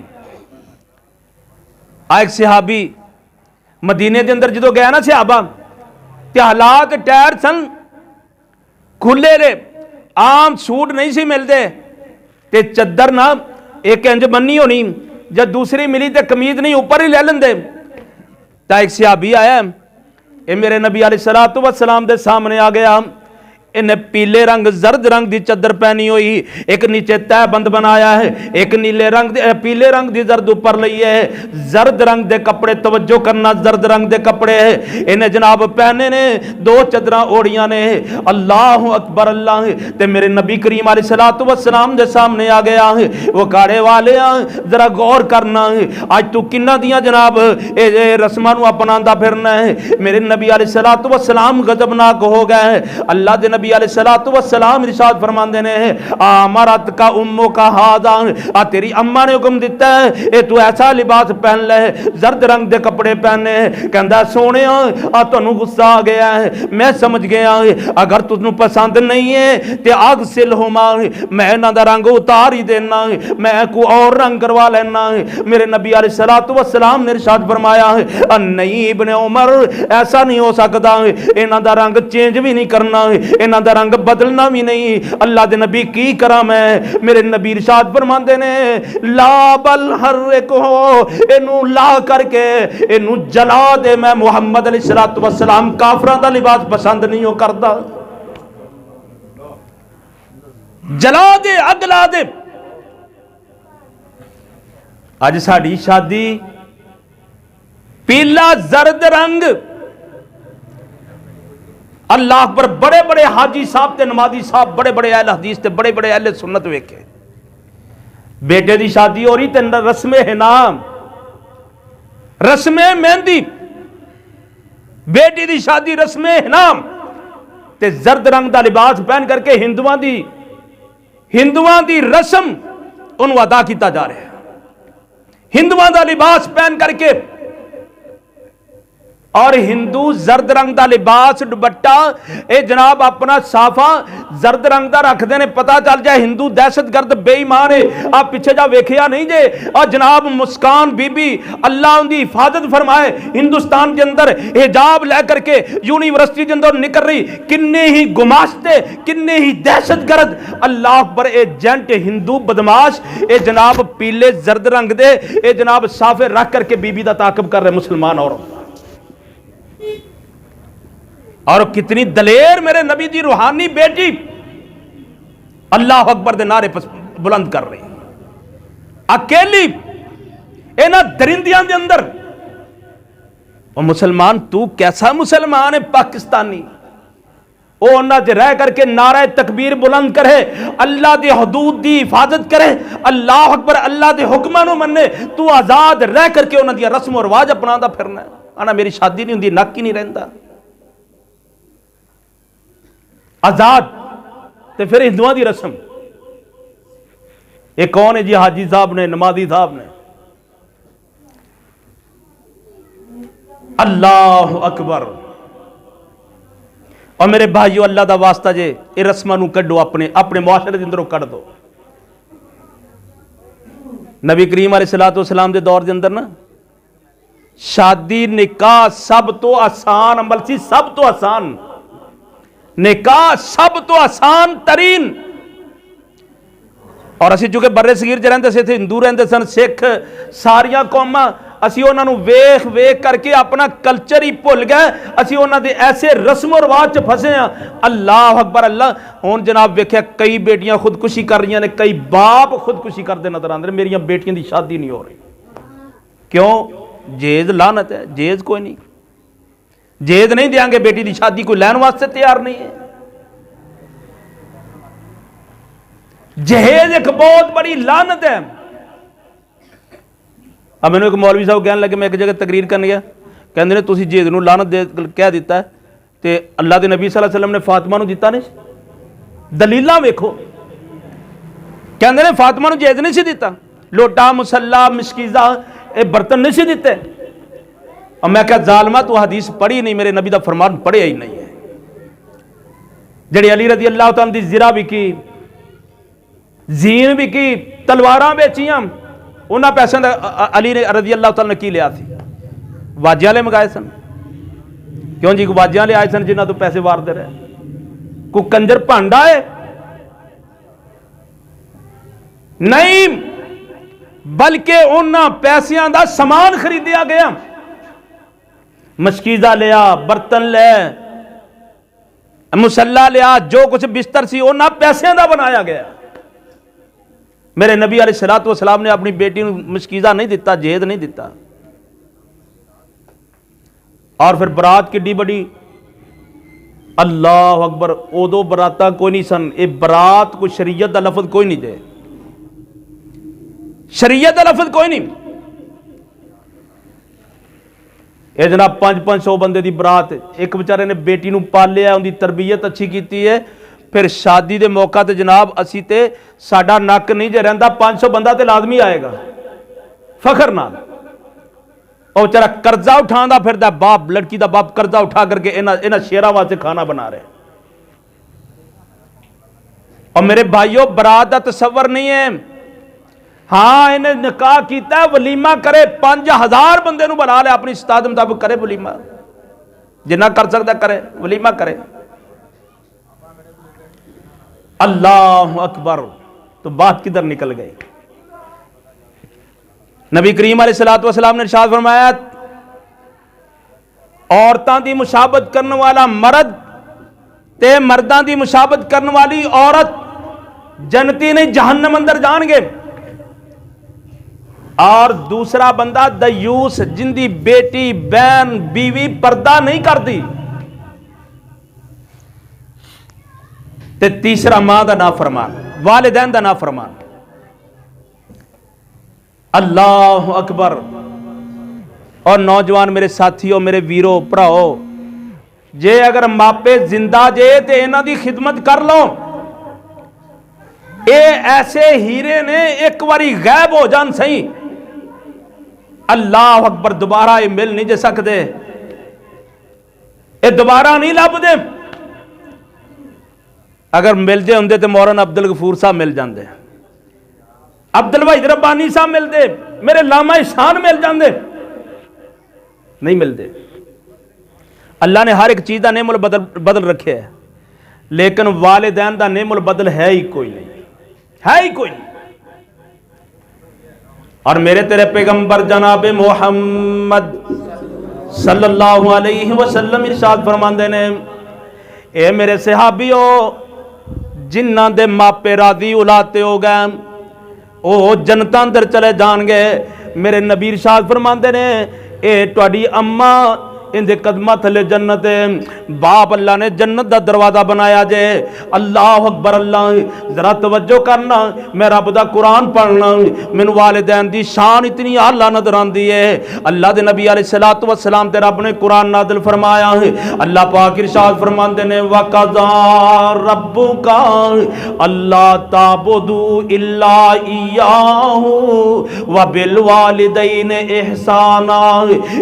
एक सहाबी मदीने के अंदर जो गया ना सहाबा, ते हालात टायर सन खुले रे, आम सूट नहीं सी मिलते, ते चद्दर ना एक इंज बन्नी होनी, जब दूसरी मिली तो कमीज नहीं ऊपर ही ले लेंदे। तो एक सहाबी आया, ये मेरे नबी अलैहिस्सलातु वस्सलाम दे सामने आ गया। इन्हें पीले रंग जर्द रंग की चद्दर पहनी हुई, एक नीचे तह बंद बनाया है, एक नीले रंग पीले रंग की जर्द ऊपर लई है। जर्द रंग के कपड़े, तवज्जो करना, जर्द रंग के कपड़े है इन्हें जनाब पहने ने, दो चदरा ओढ़ियां ने। अल्लाह अकबर अल्लाह। ते मेरे नबी करीम अलैहिस्सलातु वस्सलाम दे सामने आ गया। वो काड़े वाले जरा गौर करना, आज तू किन्ना दियां जनाब रस्मां नूं अपनांदा फिरना है। मेरे नबी अलैहिस्सलातु वस्सलाम गजबनाक हो गए। अल्लाह दे नबी अलैहिस्सलातु वस्सलाम इरशाद फरमांदे ने, अमरत का उम्मो का हादा, आ तेरी अम्मा ने हुक्म दिता है ए तू ऐसा लिबास पहन ले, जर्द रंग दे कपड़े पहने। कहंदा सोने आ तुहानू गुस्सा आ गया है, मैं समझ गया, अगर तुझनू पसंद नहीं है ते आग सिल होमा, मैं इन्हां दा रंग उतार ही देना, मैं को और रंग करवा लेना। मेरे नबी अलैहिस्सलातु वस्सलाम ने इरशाद फरमाया, नहीं इब्ने उमर ऐसा नहीं हो सकता, इन्हां दा रंग चेंज भी नहीं करना, इन्हां दा रंग बदलना भी नहीं। अल्लाह दे नबी की करा मैं? मेरे नबी इरशाद फरमांदे ने, ला बल हर को इनू ला करके इनू जला दे। मैं मुहम्मद अलैहिस्सलातु वस्सलाम काफरां दा लिबास पसंद नहीं हो करदा, जला दे, अग ला दे। अज साडी शादी पीला जर्द रंग, अल्लाह पर बड़े बड़े हाजी साहब ते नमाजी साहब, बड़े बड़े अहले हदीस ते बड़े बड़े अहले सुन्नत वेखे। बेटे की शादी हो रही ते रस्मे है नाम, रस्मे मेहंदी, बेटी दी शादी रस्मे इनाम ते जर्द रंग का लिबास पहन करके हिंदुआं दी रस्म उन्होंने अदा किया जा रहा है। हिंदुआं का लिबास पहन करके और हिंदू जर्द रंग का लिबास दुपट्टा ये जनाब अपना साफा जर्द रंग का रखते हैं, पता चल जाए हिंदू दहशतगर्द बेईमान है। आप पिछे जा वेखिया नहीं जे और जनाब मुस्कान बीबी अल्लाह उनकी हिफाजत फरमाए हिंदुस्तान के अंदर हिजाब लेकर के यूनिवर्सिटी के अंदर निकल रही, किन्ने ही गुमाश्ते किन्ने ही दहशतगर्द अल्लाह पर एजेंट हिंदू बदमाश ये जनाब पीले जर्द रंग दे ये जनाब साफे रख करके बीबी का ताकब कर रहे मुसलमान और कितनी दलेर मेरे नबी दी रूहानी बेटी अल्लाह अकबर दे नारे बुलंद कर रही अकेली इन्हां दरिंदियां दे अंदर। और मुसलमान तू कैसा मुसलमान है पाकिस्तानी, वो उन्हां च रह करके नारा तकबीर बुलंद करे, अल्लाह दी हदूद दी हिफाजत करे, अल्लाह अकबर अल्लाह दे हुक्मां नूं मन्ने, तू आजाद रह करके उन्हां दी रस्म और रिवाज अपनांदा फिरना। आना मेरी शादी नहीं हुंदी, नक ही नहीं रहिंदा आजाद ते फिर हिंदुआं दी रस्म। ये कौन है जी? हाजी साहब ने, नमाजी साहब ने। अल्लाह अकबर। और मेरे भाइयों अल्लाह दा वास्ता जे ये रस्मां नूं कड्डो, अपने अपने मुआशरे दे अंदरों कढ दो। नबी करीम अलैहिस्सलातु वस्सलाम दे दौर दे अंदर ना शादी निकाह सब तो आसान अमल सी, सब तो आसान निकाह सब तो आसान तरीन। और असी चूंकि बर्रे सगीर च रहिंदे सी, हिंदू रहिंदे सन, सिख सारियां कौमां, असी उन्हां नूं वेख वेख करके अपना कल्चर ही भुल गए। असी उन्हां दे ऐसे रस्मो रिवाज च फसे हैं। अल्लाह अकबर अल्लाह। हुण जनाब वेख्या कई बेटियां खुदकुशी कर रही ने, कई बाप खुदकुशी करते नजर आते हैं। मेरियां बेटियां दी शादी नहीं हो रही, क्यों? जेज लानत है, जेज कोई नहीं, जेज नहीं देंगे बेटी की शादी, कोई लैन वास्ते तैयार नहीं है। जहेज एक बहुत बड़ी लानत है। अब मैंने एक मौलवी साहब कहने लगे, मैं एक जगह तकरीर करने गया, कहते ने तुसीं जेज नूं लानत दे कह दिता है ते अल्लाह के नबी सल्लल्लाहु अलैहि वसल्लम ने फातिमा नूं दिता नहीं, दलीलां वेखो। कहते ने फातिमा नूं जेज नहीं सी दिता, लोटा मुसल्ला मिशकीज़ा ये बर्तन नहीं सी दिते। और मैं क्या जालमा तू हदीस पढ़ी नहीं, मेरे नबी का फरमान पढ़िया ही नहीं है। जड़ी अली रजी अल्लाह तआला दी ज़िरा भी की, जीन भी की, तलवारां बेचियां, उन्होंने पैसों का अली ने रजी अल्लाह तआला ने की लिया थी? वाजे वाले मंगाए सन, क्यों जी? वाजे वाले आए सन जिन्हों तो पैसे वारते रहे। कोई कंजर भांडा है नहीं, बल्कि उन्होंने पैसों का समान खरीदिया गया। मशकीज़ा लिया, बर्तन ले, मुसल्ला लिया, जो कुछ बिस्तर सी उन्होंने पैसों का बनाया गया। मेरे नबी अलैहिस्सलातु वस्सलाम ने अपनी बेटी को मशकीज़ा नहीं दिता, जेद नहीं दिता। और फिर बरात किड्डी बड़ी, अल्लाह अकबर। उदो बराता कोई नहीं सन, ये बरात कोई शरीयत का लफज कोई नहीं दे, शरीयत का लफज कोई नहीं। ये जनाब 500 बंदे की बरात, एक बेचारे ने बेटी को पालिया, उनकी तरबियत अच्छी की है, फिर शादी के मौका ते जनाब असी ते साडा नक नहीं जे रहिंदा, 500 बंदा ते लाजमी आएगा फखर नाल। और बेचारा कर्जा उठांदा फिरदा, बाप लड़की का बाप कर्जा उठा करके इन्हां शेरां वास्ते खाना बना रहे। और मेरे भाइयों बरात का तसव्वुर नहीं है। हाँ इन्हें निकाह किया, वलीमा करे, 5000 बंदे नूं बुला लिया, अपनी इस्ताद मुताबिक करे वलीमा, जिन्ना कर सकता करे वलीमा करे। अल्लाह अकबर। तो बात किधर निकल गई? नबी करीम अलैहिस्सलातु वस्सलाम ने इरशाद फरमाया, औरतां दी मुशाबत करने वाला मर्द ते मर्दां दी मुशाबत करने वाली औरत जन्नती नहीं, जहन्नम अंदर जाएंगे। और दूसरा बंदा दयूस, जिंदी बेटी बहन बीवी पर्दा नहीं करती, ते तीसरा मां का नाफरमान, वालिदैन का नाफरमान। अल्लाह अकबर। और नौजवान मेरे साथियों, मेरे वीरों भराओ, जे अगर मापे जिंदा जे तो इन्हां दी खिदमत कर लो। ये ऐसे हीरे ने एक बारी गायब हो जान सही, अल्लाह अकबर, दोबारा ये मिल नहीं जे सकते, ये दोबारा नहीं लभदे। अगर मिलते होंगे तो मौलाना अब्दुल गफूर साहब मिल जाते, अब्दुल वहीद रब्बानी साहब मिलते, मेरे लामा इहसान मिल जाते, नहीं मिलते। अल्लाह ने हर एक चीज़ का नेमुल बदल रखे है, लेकिन वालिदैन का नेमुल बदल है ही कोई नहीं, है ही कोई नहीं। और मेरे तेरे पैगंबर जनाब मोहम्मद सल्लल्लाहु अलैहि वसल्लम इरशाद फरमाते ने, ए मेरे सहाबियो, जिन्हां दे मापे राजी उलाते हो गए वो जन्नतां अंदर चले जाणगे। मेरे नबी इरशाद फरमाते ने, ए तुहाडी अम्मा इनके कदमां थले जन्नत है, बाप अल्लाह ने जन्नत का दरवाजा बनाया जे। अल्लाह अकबर, अल्लाह जरा तवज्जो करना, मैं रब दा कुरान पढ़ना, मैनू वालिदैन दी शान इतनी आला नजर आती है। अल्लाह दे नबी अलैहिस्सलातु वस्सलाम ते रब ने कुरान नाज़िल फरमाया है। अल्लाह पाक इरशाद फरमाते ने, वक़ज़ा रब्बुका अल्ला ताबुदू इल्ला इय्याहु व बिल वालिदैन इहसाना।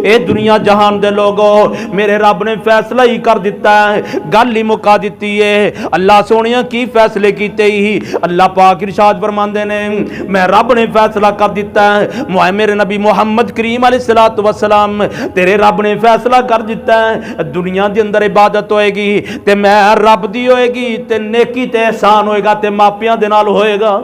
ए दुनिया जहान दे लोग, मेरे रब ने फैसला ही कर दिता है, गल ही मुका दी है। अल्लाह सोनिया की फैसले कीते ही, अल्लाह पाक इरशाद फरमाते ने, मैं रब ने फैसला कर दिता है। मेरे नबी मुहम्मद करीम अलैहिस्सलातु वस्सलाम, तेरे रब ने फैसला कर दिता है, दुनिया के अंदर इबादत होएगी ते मैं रब दी होएगी, ते नेकी ते एहसान होएगा ते मापियां दे नाल होएगा।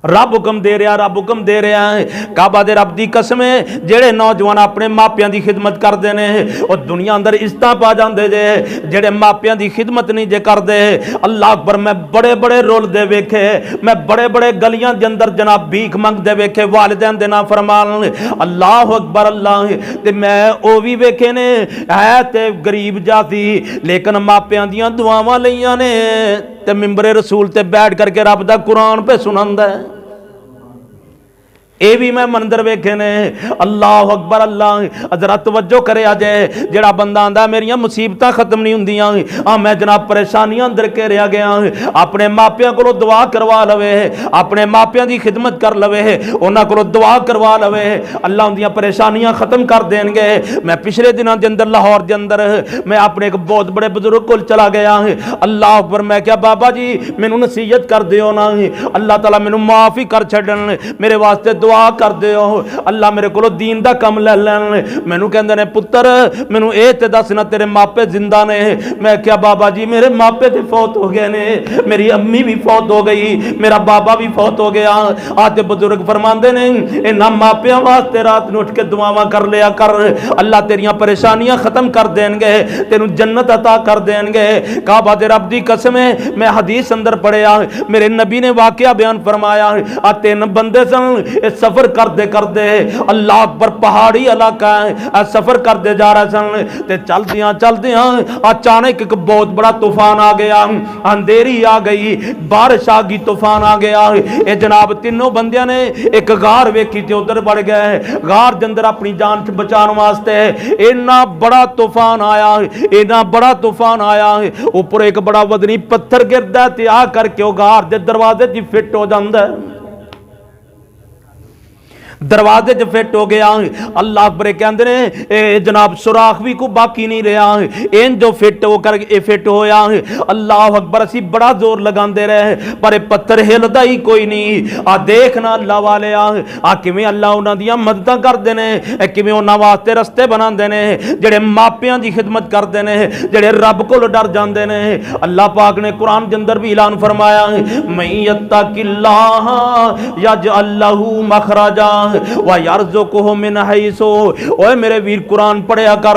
रब हुक्म दे रहा, रब हुक्म दे रहा है। काबा दे रब दी कसम है, जेड़े नौजवान अपने मापियां दी खिदमत करते हैं और दुनिया अंदर इज्जतां पा जाते जे, जेड़े मापियां दी खिदमत नहीं जे करते। अल्लाह अकबर, मैं बड़े बड़े रोलदे वेखे, मैं बड़े बड़े गलियां दे अंदर जनाब भीख मंगदे वेखे, वालिदैन दे ना फरमान। अल्लाह अकबर, अल्लाह ते मैं ओ भी वेखे ने, है ते गरीब जाती, लेकिन मापियां दियां दुआवां लईयां ने ते मिंबरे रसूल ते बैठ करके रब दा कुरान पे सुनांदा है। ये भी मैं मंदिर वेखे ने। अल्लाह अकबर, अल्लाह जरा तवज्जो करे अजे, जेड़ा बंदा आंदा मेरियां मुसीबतां खत्म नहीं हुंदियां, मैं जनाब परेशानियां अंदर घेरिया गया, अपने मापियां कोलों दुआ करवा लवे, अपने मापियां दी खिदमत कर लवे, उन्हां कोलों दुआ करवा लवे, अल्लाह उन्दियां परेशानियां खत्म कर देंगे। मैं पिछले दिनों के अंदर लाहौर के अंदर मैं अपने एक बहुत बड़े बुजुर्ग कोल चला गया। अल्लाह अकबर, मैं क्या बाबा जी मैनू नसीहत कर दियो ना, अल्लाह ताला मैनू माफ ही कर छड्डन, मेरे वास्ते दुआ कर दियो, अल्लाह मेरे को दीन दा कम ले लैन। मैनू कहंदे ने, पुत्र मैनू ए ते दस ना तेरे मापे जिंदा ने। मैं क्या बाबा जी मेरे मापे ते फौत हो गए ने, मेरी अम्मी भी फौत हो गई, मेरा बाबा भी फौत हो गया। आज बुजुर्ग फरमांदे ने, इन्हां मापियां वास्ते रात नूं उठ के दुआवां कर लिया कर, अल्लाह तेरियां परेशानियां खत्म कर देंगे, तेनू जन्नत अता कर देंगे। काबा दे रब दी कसम है, मैं हदीस अंदर पढ़िया, मेरे नबी ने वाकया बयान फरमाया। आ तीन बंदे सन, सफर करते करते अल्लाह अकबर पहाड़ी इलाका है, सफर करते जा रहे सन ते चलदियां चलदियां अचानक एक बहुत बड़ा तूफान आ गया, अंधेरी आ गई, बारिश आ गई, तूफान आ गया। ये जनाब तीनों बंदियां ने एक गार वेखी ते उधर बढ़ गए, गार के अंदर अपनी जान बचाने वास्ते। इन्ना बड़ा तूफान आया, इन्ना बड़ा तूफान आया, ऊपर एक बड़ा वजनी पत्थर गिरदा ते आ करके वो गार के दरवाजे च फिट हो जाता है, दरवाजे च फिट हो गया। अल्लाह अकबर कहते ने, जनाब सुराख भी को बाकी नहीं रहा, इन जो फिट होकर फिट होया। अल्लाह अकबर, असी बड़ा जोर लगाते रहे पर पत्थर हिलदा ही कोई नहीं। आ देखना अल्लाह वाले आ किवें अल्लाह उन्हां दियां मददां करदे ने, किवें उन्हां वास्ते रस्ते बनांदे ने, जेड़े मापियां दी खिदमत करदे ने, जेड़े रब कोल डर जांदे ने। अल्लाह पाक ने कुरान के अंदर भी ऐलान फरमाया, मैं यत्तकिल्लाह यजअल लहू मखरजा व यरज़ुकुहु मिन हैसु। ओए मेरे वीर कुरान पढ़िया कर,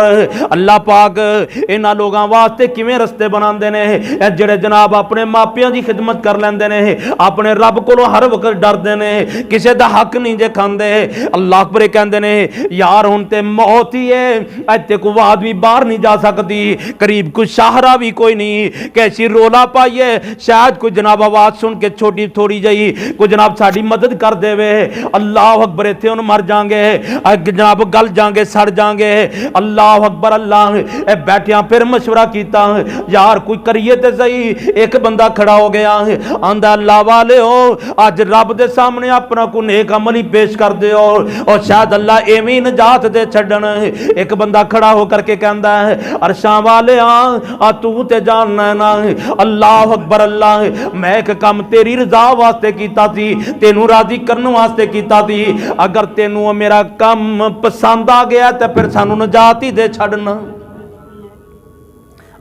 अल्लाह पाक इन्हां लोगां वास्ते किवें रस्ते बनांदे ने, जेड़े जनाब अपने मापियां दी खिदमत कर लैंदे ने, अपने रब कोलों हर वक्त डरदे ने, किसे दा हक नहीं जे खांदे। अल्लाह अकबर कहंदे ने, यार हुण ते मौत ही है, इत्थे कोई आवाज़ भी बाहर नहीं जा सकती, करीब कोई शाहरा भी कोई नहीं, कैसी रोला पाइए शायद कोई जनाब आवाज़ सुन के छोटी थोड़ी जही कोई जनाब साडी मदद कर देवे। अल्लाह अकबर इत्थे हुण मर जाएंगे, जनाब गल जाएंगे, सड़ जाएंगे। अल्लाह अकबर अल्लाह बैठिया फिर मशवरा किया, यार कोई करिए तो सही। एक बंदा खड़ा हो गया, आंदा अल्लाह वाले हो अज रब दे सामने अपना कोई नेक अमल ही पेश कर दियो और शायद अल्लाह एवं नजात दे छड्डण। एक बंदा खड़ा होकर के कहता है अरशां वाले आ तू ते जानना ना, अल्लाह अकबर अल्लाह मैं एक काम तेरी रजा वास्ते कीता सी, तेनू राजी करने वास्ते कीता सी। अगर तेनू मेरा काम पसंद आ गया तो फिर सानू नजात ही दे छड्डना।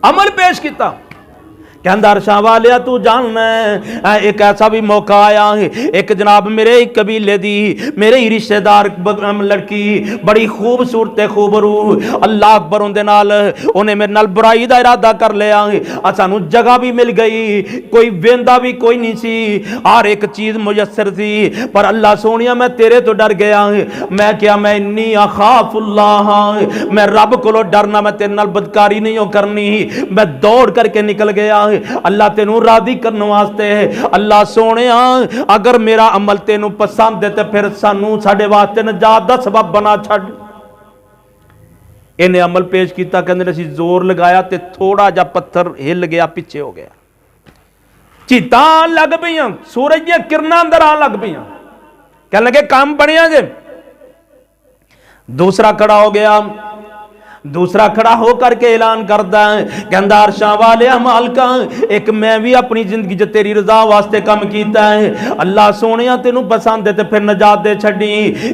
अमल पेश किया, कहंदा अरशां वालिया तू जानना एक ऐसा भी मौका आया है, एक जनाब मेरे कबीले दी मेरे ही रिश्तेदार लड़की बड़ी खूबसूरत खूबरू, अल्लाह अकबर उनदे नाल उन्हें मेरे नाल बुराई दा इरादा कर लिया है। सानू जगह भी मिल गई, कोई वेंदा भी कोई नहीं सी, हर एक चीज मुयसर सी, पर अल्लाह सोनिया मैं तेरे तो डर गया है। मैं क्या मैं इन्नी अखाफुल्लाह, मैं रब कोलो डरना, मैं तेरे नाल बदकारी नहीं हो करनी। मैं दौड़ करके निकल गया, अल्लाह तेनू राजी करने वास्ते। अल्लाह सोने अगर मेरा अमल तेनू पसंद है तो फिर सानू साडे वास्ते नजात दा सबब बना छड़। इन्हें अमल पेश किया, कहते असीं जोर लगाया तो थोड़ा जा पत्थर हिल गया, पिछे हो गया, चीतां लग पई, सूरज दी किरणां अंदर आन लग पई, कहने लगे काम बनिया जे। दूसरा खड़ा हो गया, दूसरा खड़ा होकर के ऐलान करता है, कहंदा अरशां वाले मालका एक मैं भी अपनी जिंदगी च तेरी रजा वास्ते काम कीता है। अल्लाह सोनिया तेनू पसंद है तो फिर नजात दे छड्डी।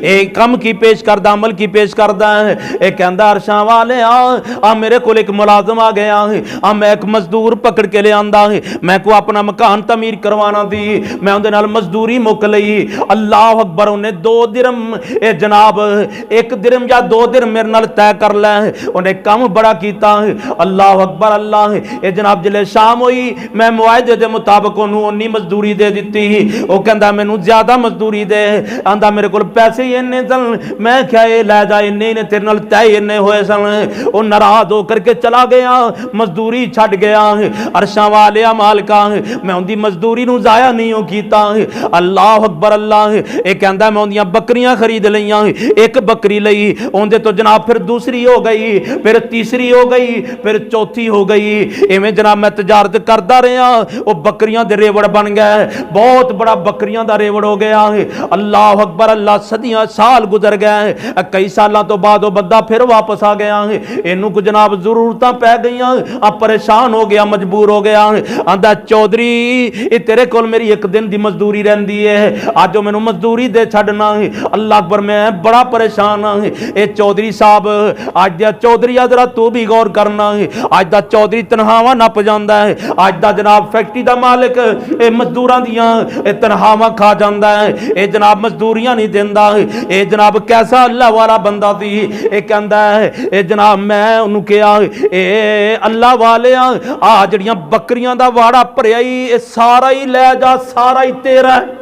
एक कम की पेश करदा, अमल की पेश करदा है। एक कहंदा अरशां वाले आ मेरे को एक मुलाजम आ गया है, मैं एक मजदूर पकड़ के ले आंदा है, मैं को अपना मकान तमीर करवाना थी, मैं उनदे नाल मजदूरी मुक लई। अल्लाह अकबर उन्हें 2 दिरहम जनाब 1 दिरहम या 2 दिरहम मेरे नाल तय कर लै, उन्हें काम बड़ा कीता है। अल्लाह अकबर अल्लाह ये जनाब जिले शाम हुई, मैं मुआहदे के मुताबिक उन्होंने उन्नी मजदूरी दे दी। वो कहता मैनू ज्यादा मजदूरी दे, आंदा मेरे को पैसे ही इन्ने सन, मैं क्या ये लै जा इन्ने ने तेरे नाल तय इन्ने होए सन। वो नाराज होकर के चला गया, मजदूरी छड़ गया। अरशां वाले मालका मैं उनकी मजदूरी नू जाया नहीं हो कीता। अल्लाह अकबर अल्लाह ये कहता मैं उनदियां बकरियां खरीद लईयां, एक बकरी लई उनदे तो जनाब फिर दूसरी हो गई, फिर तीसरी हो गई, फिर चौथी हो गई। इवें जनाब मैं तजारत करता रहा, वो बकरियां दे रेवड़ बन गए, बहुत बड़ा बकरियां दा रेवड़ हो गया है। अल्लाह अकबर अल्लाह सदियां साल गुजर गए, कई सालों तो बाद वो बंदा फिर वापस आ गया है। इनू को जनाब जरूरत पै गई, अब परेशान हो गया, मजबूर हो गया। आंदा चौधरी ये तेरे को मेरी एक दिन की मजदूरी रही है, अज मैनू मजदूरी दे छड़ना है। अल्लाह अकबर मैं बड़ा परेशान हाँ। ये चौधरी साहब अज दा चौधरी जरा तू भी गौर करना है, अज दा चौधरी तनखावां नप जाता है, अज दा जनाब फैक्ट्री का मालिक मजदूरां दियां तनखावां खा जाता है, ये जनाब मजदूरियां नहीं देंदा। ये जनाब कैसा अल्लाह वाला बंदा सी। ये कहता है ये जनाब मैं उन्होंने कहा ए अल्लाह वाले आ जड़ियां बकरियां दा वाड़ा भरिया ये सारा ही लै जा, सारा ही तेरा है।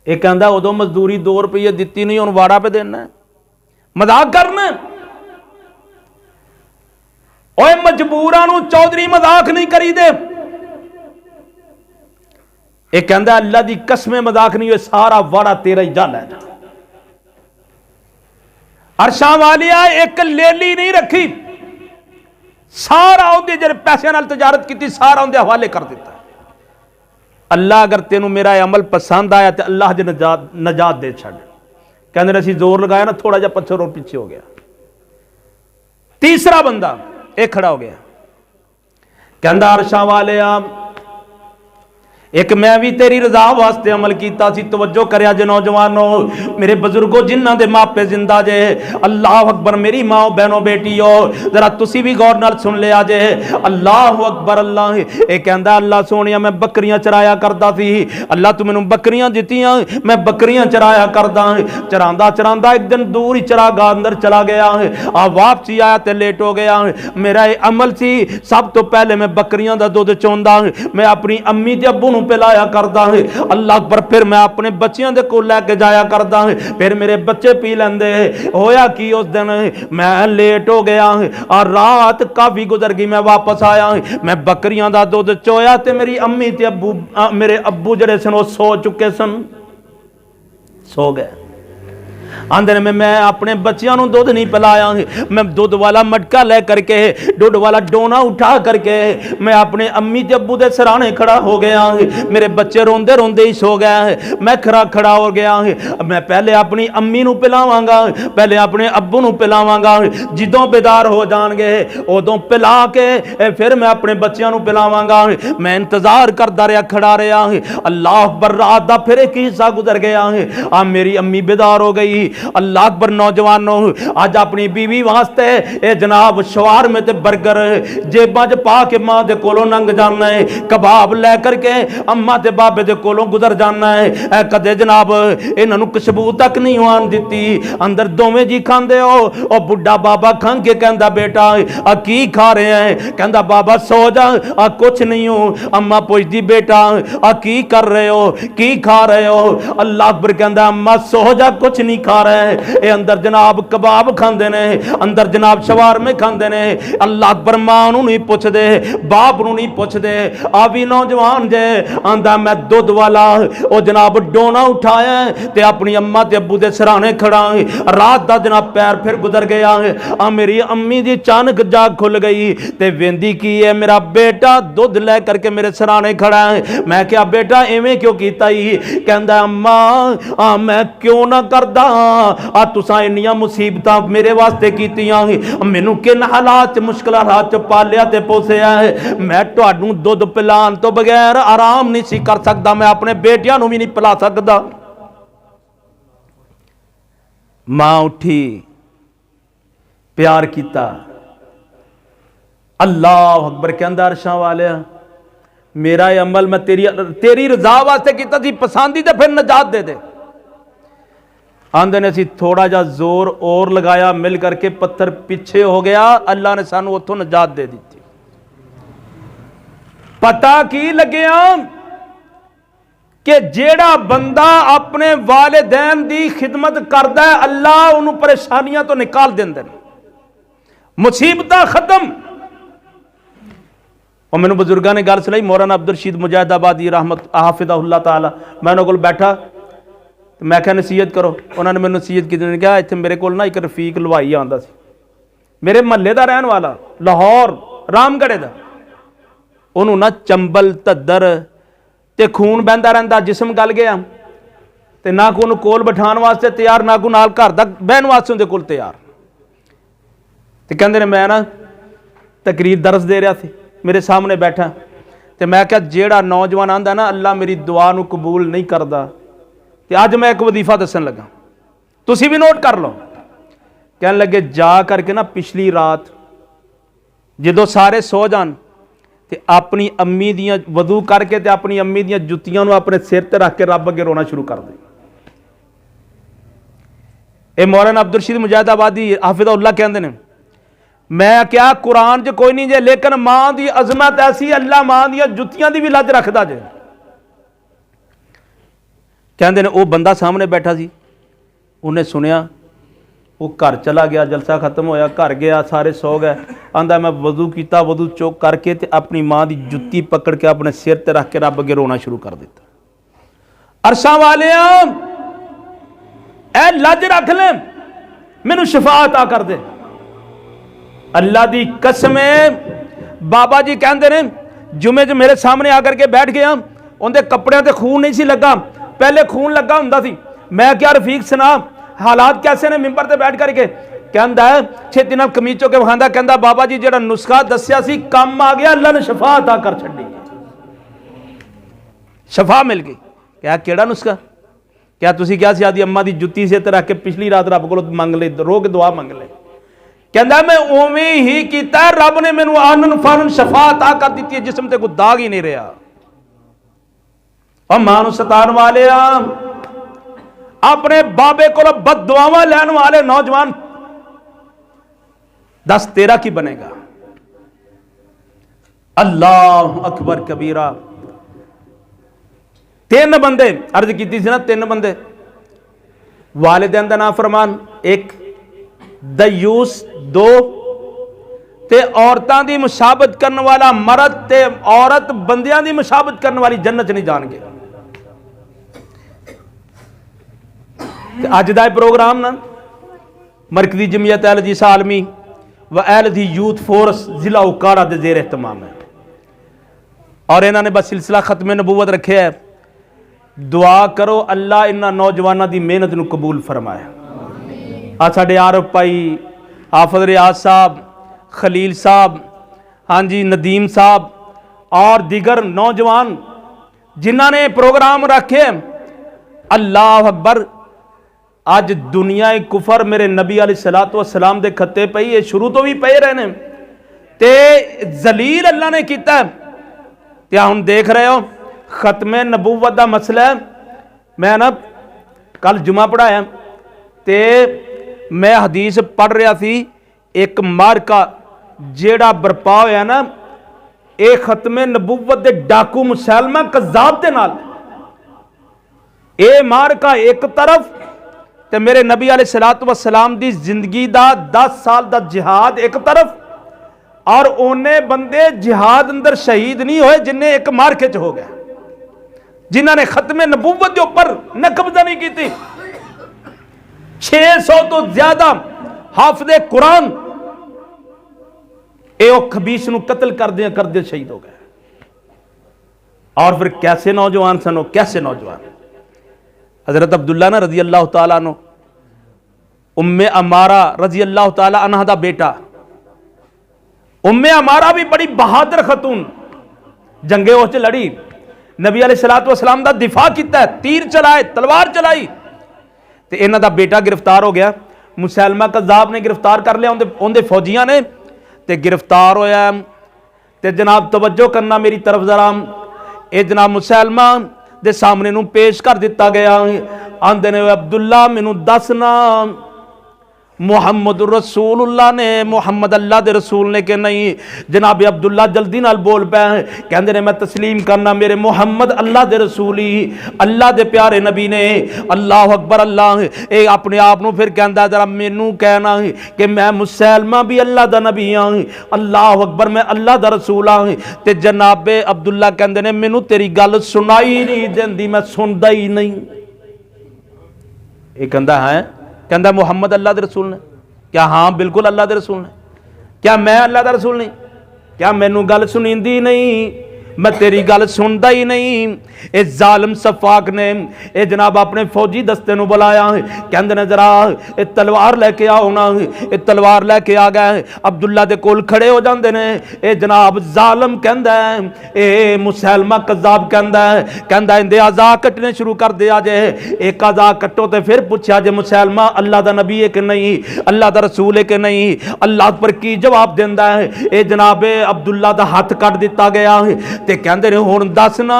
ये कहता उदों मजदूरी 2 रुपये दी नहीं, हुण वाड़ा पे देना, मजाक करना। ओए मजबूरां नूं चौधरी मजाक नहीं करी दे। ये कहता अल्लाह दी कसम मजाक नहीं, सारा वाड़ा तेरा ही जल है। अरशां वालिया एक लेली नहीं रखी, सारा उहदे जेड़े पैसे नाल तजारत की सारा उहदे हवाले कर दिता। अल्लाह अगर तेनू मेरा अमल पसंद आया तो अल्लाह ज नजात दे छड़। कहते असीं जोर लगाया ना, थोड़ा जा पत्थर और पीछे हो गया। तीसरा बंदा एक खड़ा हो गया, कहता अरशां वाले एक मैं भी तेरी रजा वास्ते अमल किया सी। तवज्जो करया जे नौजवानों, मेरे बुजुर्गों जिन्हां दे मापे जिंदा जे, अल्लाह अकबर मेरी माओ बहनों बेटियों जरा तुसी भी गौर नाल सुन लिया जे। अल्लाह अकबर अल्लाह ये कहंदा अल्लाह सोनिया मैं बकरियां चराया करदा सी, अल्लाह तू मैनू बकरियां दित्तियां, मैं बकरियां चराया करदा। चरांदा चरांदा एक दिन दूर ही चरागाह अंदर चला गया, आ वापसी आया ते लेट हो गया। मेरा ये अमल सी सब तो पहले मैं बकरियां दा दुध चोंदा, मैं अपनी अम्मी ते अब्बू पिलाया करता है। अल्लाह अकबर फिर मैं अपने बच्चियों के कोल लैके जाया करता है, फिर मेरे बच्चे पी लेंदे। होया कि उस दिन मैं लेट हो गया और रात काफी गुजर गई। मैं वापस आया, मैं बकरियां दा दुध चोया ते मेरी अम्मी ते अब्बू मेरे अब्बू जड़े सन वो सो चुके सन। सो गए। आंदे ने मैं अपने बच्चियों को दुध नहीं पिलाया, मैं दुध वाला मटका ले करके दुध वाला डोना उठा करके मैं अपने अम्मी ते अब्बू के सराहने खड़ा हो गया। मेरे बच्चे रोंदे रोंदे ही सो गए, मैं खड़ा हो गया। मैं पहले अपनी अम्मी नूं पिलावांगा, पहले अपने अब्बू नूं पिलावांगा, जिदों बेदार हो जाणगे उदों पिला के फिर मैं अपने बच्चों नूं पिलावांगा। मैं इंतजार करता रहा, खड़ा रहा। अल्लाह अकबर, रात दा फिर एक हिस्सा गुजर गया। आ मेरी अम्मी बेदार हो गई। अल्लाह अकबर, नौजवानों अज अपनी बीवी वास्ते ए जनाब शवारमे ते बर्गर जेबां च पा के मां दे कोलों लंघ जाना है, कबाब लै करके अम्मा ते बाबे दे कोलों गुजर जाना है। कदे जनाब इन्हां नूं खुशबू तक नहीं आन दिती। अंदर दोवें जी खांदे हो। ओ बुढ़ा बाबा खंघ के कहंदा बेटा आ की खा रहे हैं? कहंदा बाबा सो जा, आ कुछ नहीं हो। अम्मा पुछदी बेटा आ की कर रहे हो, की खा रहे हो? अल्लाह अकबर कहंदा अम्मा सो जा, कुछ नहीं खा रहे। ए अंदर जनाब कबाब खांदे ने, अंदर जनाब शवारमे खांदे ने। अल्लाह अकबर, मां नूं नहीं पुछदे, बाप नूं नहीं पुछदे। आ भी नौजवान जे आंदा मैं दुध वाला ओ जनाब डोना उठाया ते अपनी अम्मा ते अब्बू दे सराहने खड़ा। रात दा जनाब पैर फिर गुजर गया। आ मेरी अम्मी दी अचानक जाग खुल गई ते वेंदी की है मेरा बेटा दुध लै करके मेरे सराहने खड़ा है। मैं क्या बेटा इवें क्यों कीता ही? कहंदा अम्मा आ मैं क्यों ना करदा, आ तुसां इन्नियां मुसीबतां मेरे वास्ते कीतियां, मैनू किन हालात मुश्किल हालात पालिया ते पोसिया है। मैं तुहानू दुध पिलान तो बगैर आराम नहीं सी कर सकदा, मैं अपने बेटियां नू भी नहीं पिला सकदा। मां उठी, प्यार किया। अल्लाह अकबर, कहंदा अरशां वालिया मेरा अमल मैं तेरी रजा वास्ते कीता सी, पसंद ही ते फिर नजात दे दे। आंदे ने असीं थोड़ा जा जोर और लगाया, मिल करके पत्थर पीछे हो गया। अल्लाह ने सानू उत्थों नजात दे दी। पता की लग्या कि जेड़ा बंदा अपने वालिदैन दी खिदमत करदा है अल्लाह उन्होंने परेशानियां तो निकाल देंदे ने, मुसीबतां खत्म। और मैनू बजुर्गों ने गल सुनाई, मौलाना अब्दुल रशीद मुजाहिदाबादी रहमत हाफिज़हुल्लाह ताला, मैं उन्होंने कोल बैठा, मैं क्या नसीहत करो। उन्होंने मैंने नसीहत की, कहा इतने मेरे को ना एक रफीक लवाई आंदा सी, मेरे महल्ले का रहन वाला, लाहौर रामगढ़े का। उन्होंने ना चंबल धद्दर ते खून बहता रहता, जिसम गल गया ते ना को उन्होंने कोल बिठाने वास्ते तैयार, ना को नाल घर दा बहन वास्ते उनके कोल तैयार। ते कहंदे ने मैं ना तकरीर दरस दे रहा सी, मेरे सामने बैठा ते मैं क्या जेड़ा नौजवान आंदा ना अल्लाह मेरी दुआ नूं कबूल नहीं करदा, ते अज मैं एक वजीफा दसन लगा, तुसी भी नोट कर लो। कहने लगे जा करके ना पिछली रात जदों सारे सो जान ते अपनी अम्मी दियां वजू करके ते अपनी अम्मी दियां जुत्तियां नूं अपने सिर ते रख के रब अगे रोना शुरू कर दे। ये मौलाना अब्दुल रशीद मुजाहिदाबादी हाफिज़हुल्लाह कहंदे ने, मैं क्या कुरान च कोई नहीं जे, लेकिन मां दी अजमत ऐसी, अल्लाह मां दियां जुत्तियां दी भी लज रखदा जे। कहंदे ने वो बंदा सामने बैठा सी, उन्हें सुनिया, वो घर चला गया, जलसा खत्म होया, घर गया, सारे सो गए। आंदा मैं वजू किया, वजू चौक करके ते अपनी मां की जुत्ती पकड़ के अपने सिर ते रख के रब अगे रोना शुरू कर दिता। अरशां वालिया ऐ लज रख ले, मैनू शफा अता कर दे। अल्लाह दी कसम बाबा जी कहते ने जुमे च मेरे सामने आकर के बैठ गया, उनके कपड़े ते खून नहीं सी लगा, पहले खून लगा हुंदा सी। मैं क्या रफीक सुना हालात कैसे ने, मिंबर ते बैठ करके कहंदा है छेती नाल कमीज चो के विखांदा, कहंदा बाबा जी जेड़ा नुस्खा दस्या सी काम आ गया, अल्लाह ने शफा अता कर छड्डी, शफा मिल गई। क्या केड़ा नुस्खा? क्या तुसी क्या सी आदी अम्मा दी जुत्ती से रख के पिछली रात रब को मंग ले, रो के दुआ मंग ले। कहंदा मैं उवें ही कीता, रब ने मैनू आनन फानन शफा अता कर दी है, जिस्म ते कोई दाग ही नहीं रहा। और मां नूं सतान वाले अपने बाबे को बददुआवां लैन वाले नौजवान, दस तेरा की बनेगा। अल्लाह अकबर कबीरा। तीन बंदे अर्ज की थी ना, तीन बंदे वालिदैन दा नाफरमान, एक दयूस, दो ते औरतां दी मुशाबत करने वाला मर्द ते औरत बंदियां दी मुशाबत करने वाली जन्नत नहीं जाएंगे। अज का प्रोग्राम ना मरकजी जमीयत अहल हदीस आलमी व अहल हदीस यूथ फोर्स जिला उकाड़ा के जेर एहतमाम है और इन्होंने बस सिलसिला खत्म नबूवत रखे है। दुआ करो अल्लाह इन्होंने नौजवानों की मेहनत को कबूल फरमाए। आ साडे आरफ भाई, हाफिज रियाज साहब, खलील साहब, हाँ जी नदीम साहब और दीगर नौजवान जिन्होंने प्रोग्राम रखे, अल्लाह अकबर। अज दुनिया कुफर मेरे नबी अलैहिस्सलातु वस्सलाम दे खत्ते पई है, शुरू तो भी पे रहे ने ते जलील अल्लाह ने किया। ते हुण देख रहे हो खत्मे नबूवत का मसला है। मैं ना कल जुमा पढ़ाया ते मैं हदीस पढ़ रहा थी, एक मारका जेड़ा बरपा होया ना ये खत्मे नबूवत दे डाकू मुसलमा कज़ाब दे नाल। ये मारका एक तरफ ते मेरे नबी अलैहिस्सलातु वस्सलाम दी जिंदगी दा 10 साल दा जिहाद एक तरफ, और ओने बंदे जिहाद अंदर शहीद नहीं होए जिन्हें एक मारके च हो गया, जिन्होंने खत्मे नबूवत के ऊपर न कब्जा नहीं की। 600 तो ज्यादा हाफिज़े कुरान खबीस नूं कत्ल करदे शहीद हो गए। और फिर कैसे नौजवान सन, कैसे नौजवान। हजरत अब्दुल्ला ना रजी अल्लाह तआला अन्हु, उम्मे अमारा रजी अल्लाह तआला अन्हा दा बेटा। उम्मे अमारा भी बड़ी बहादुर खतून, जंगे उस लड़ी, नबी अलैहिस्सलातु वस्सलाम दा दिफा किया, तीर चलाए, तलवार चलाई। ते इन्हां दा बेटा गिरफ्तार हो गया, मुसलमा कज़ाब ने गिरफ्तार कर लिया, उनके फौजियां ने ते गिरफ्तार होया। ते जनाब तवज्जो करना मेरी तरफ जरा, ये जनाब मुसलमा दे सामने नूं पेश कर दिता गया। आंदे ने अब्दुल्ला मैनू दसना मुहम्मद रसूलुल्लाह ने, मुहम्मद अल्लाह दे रसूल ने कि नहीं। जनाब अब्दुल्ला जल्दी नाल बोल पे, कहते ने मैं तस्लीम करना मेरे मुहम्मद अल्लाह दे रसूल ही, अल्लाह दे प्यारे नबी ने। अल्लाह अकबर। अल्लाह ये अपने आप को फिर कहता जरा मैनू कहना कि मैं मुसलमा भी अल्लाह दा नबी हाँ, अल्लाह अकबर, मैं अल्लाह दा रसूल हाँ। ते जनाबे अब्दुल्ला कहते ने मैनू तेरी गल सुनाई नहीं देंदी, मैं सुनदा ही नहीं। ये कहता है, कहता मुहम्मद अल्लाह दे रसूल ने। क्या हाँ बिल्कुल अल्लाह दे रसूल ने। क्या मैं अल्लाह दा रसूल नहीं? क्या मैनू गल सुनींदी नहीं? मैं तेरी गल सुनता ही नहीं। इस जालिम सफाक ने ये जनाब अपने फौजी दस्ते नूं बुलाया, कहंदे ने जरा ये तलवार लैके आओ ना। ये तलवार लैके आ गए, अब्दुल्ला दे कोल खड़े हो जाते ने। ये जनाब जालिम कहंदा है, ये मुसलमा कज़ाब कहंदा इंदे आज़ा कट्टने शुरू कर दे। जे एक आज़ा कट्टो तो फिर पूछा जे मुसलमा अल्लाह दा नबी है कि नहीं, अल्लाह दा रसूल है कि नहीं। अल्लाह पर की जवाब देंदा है। ये जनाब अब्दुल्ला दा हथ कट दिता गया ते कहंदे ने हुण दस ना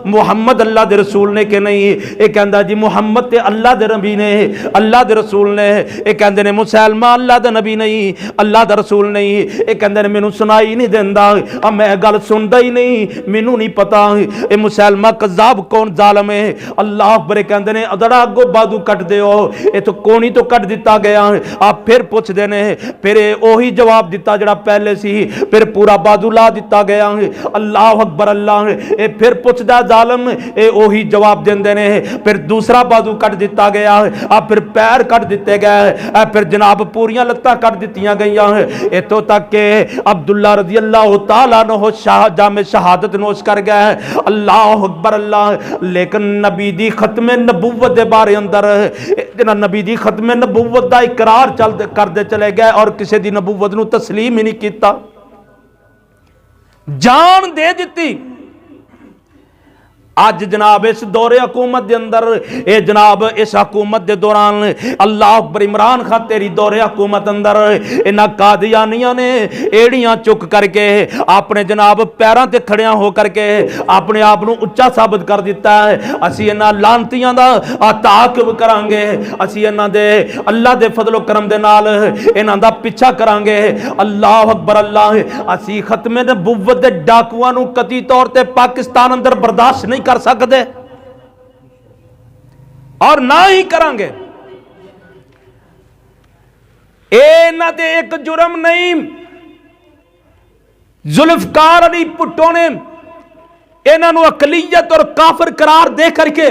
मुहम्मद अल्लाह दे रसूल ने कि नहीं। ये कहंदा जी मुहम्मद ते अल्लाह दे नबी ने, अल्लाह दे रसूल ने। ये कहंदे ने मुसलमा अल्लाह दा नबी नहीं, अल्लाह दा रसूल नहीं। ये कहंदे ने मैनू सुनाई नहीं देंदा, अब मैं गल सुनदा ही नहीं, मैनू नहीं पता ये मुसलमा कज़ाब कौन जालिम है। अल्लाह बरे कहंदे ने अदड़ा अगो बादू कट दिओ। ये तो कोनी तो कट दिता गया। आप फिर पुछदे ने, फिर ओही जवाब दिता जड़ा पहले सी, फिर पूरा बादू ला दिता गया। अल्लाह अकबर। अल्लाह ये फिर पुछदा जालिम, ये ओही जवाब देंदे ने। फिर दूसरा बाजू कट दिता गया, अब फिर पैर कट दिते गए, फिर जनाब पूरियां लत्तां कट दित्तियां गईयां। इत्थों तक के अब्दुल्ला रज़ी अल्लाह तआला अन्हु जामे शहादत नोश कर गए। अल्लाह अकबर। अल्लाह लेकिन नबी दी खत्मे नबूवत दे बारे अंदर जिन्हां नबी दी खत्मे नबूवत दा इकरार करदे चले गए और किसी दी नबूवत नूं तस्लीम ही नहीं कीता, जान दे दी। अज जनाब इस दौरे हुकूमत के अंदर ये जनाब इस हुकूमत के दौरान अल्लाह अकबर इमरान खान तेरी दौरे हुकूमत अंदर इन्हां कादियानियां ने एड़ियां चुक करके अपने जनाब पैरों ते खड़िया हो करके अपने आप को उच्चा साबित कर दिता है। असी इन्हां लानतियां दा ताक़ब करांगे, असी इन्हां दे अल्लाह दे फजलो करम दे नाल इन्हां दा पिछा करांगे। अल्लाह अकबर। अल्लाह असी खत्मे नबूवत दे डाकुआं नूं कती तौर ते पाकिस्तान अंदर बर्दाश्त नहीं कर सकते और ना ही करांगे। इन्हां दे एक जुर्म नहीं, जुल्फकार अली भुट्टो ने इन्हां नूं अकलीयत और काफिर करार दे करके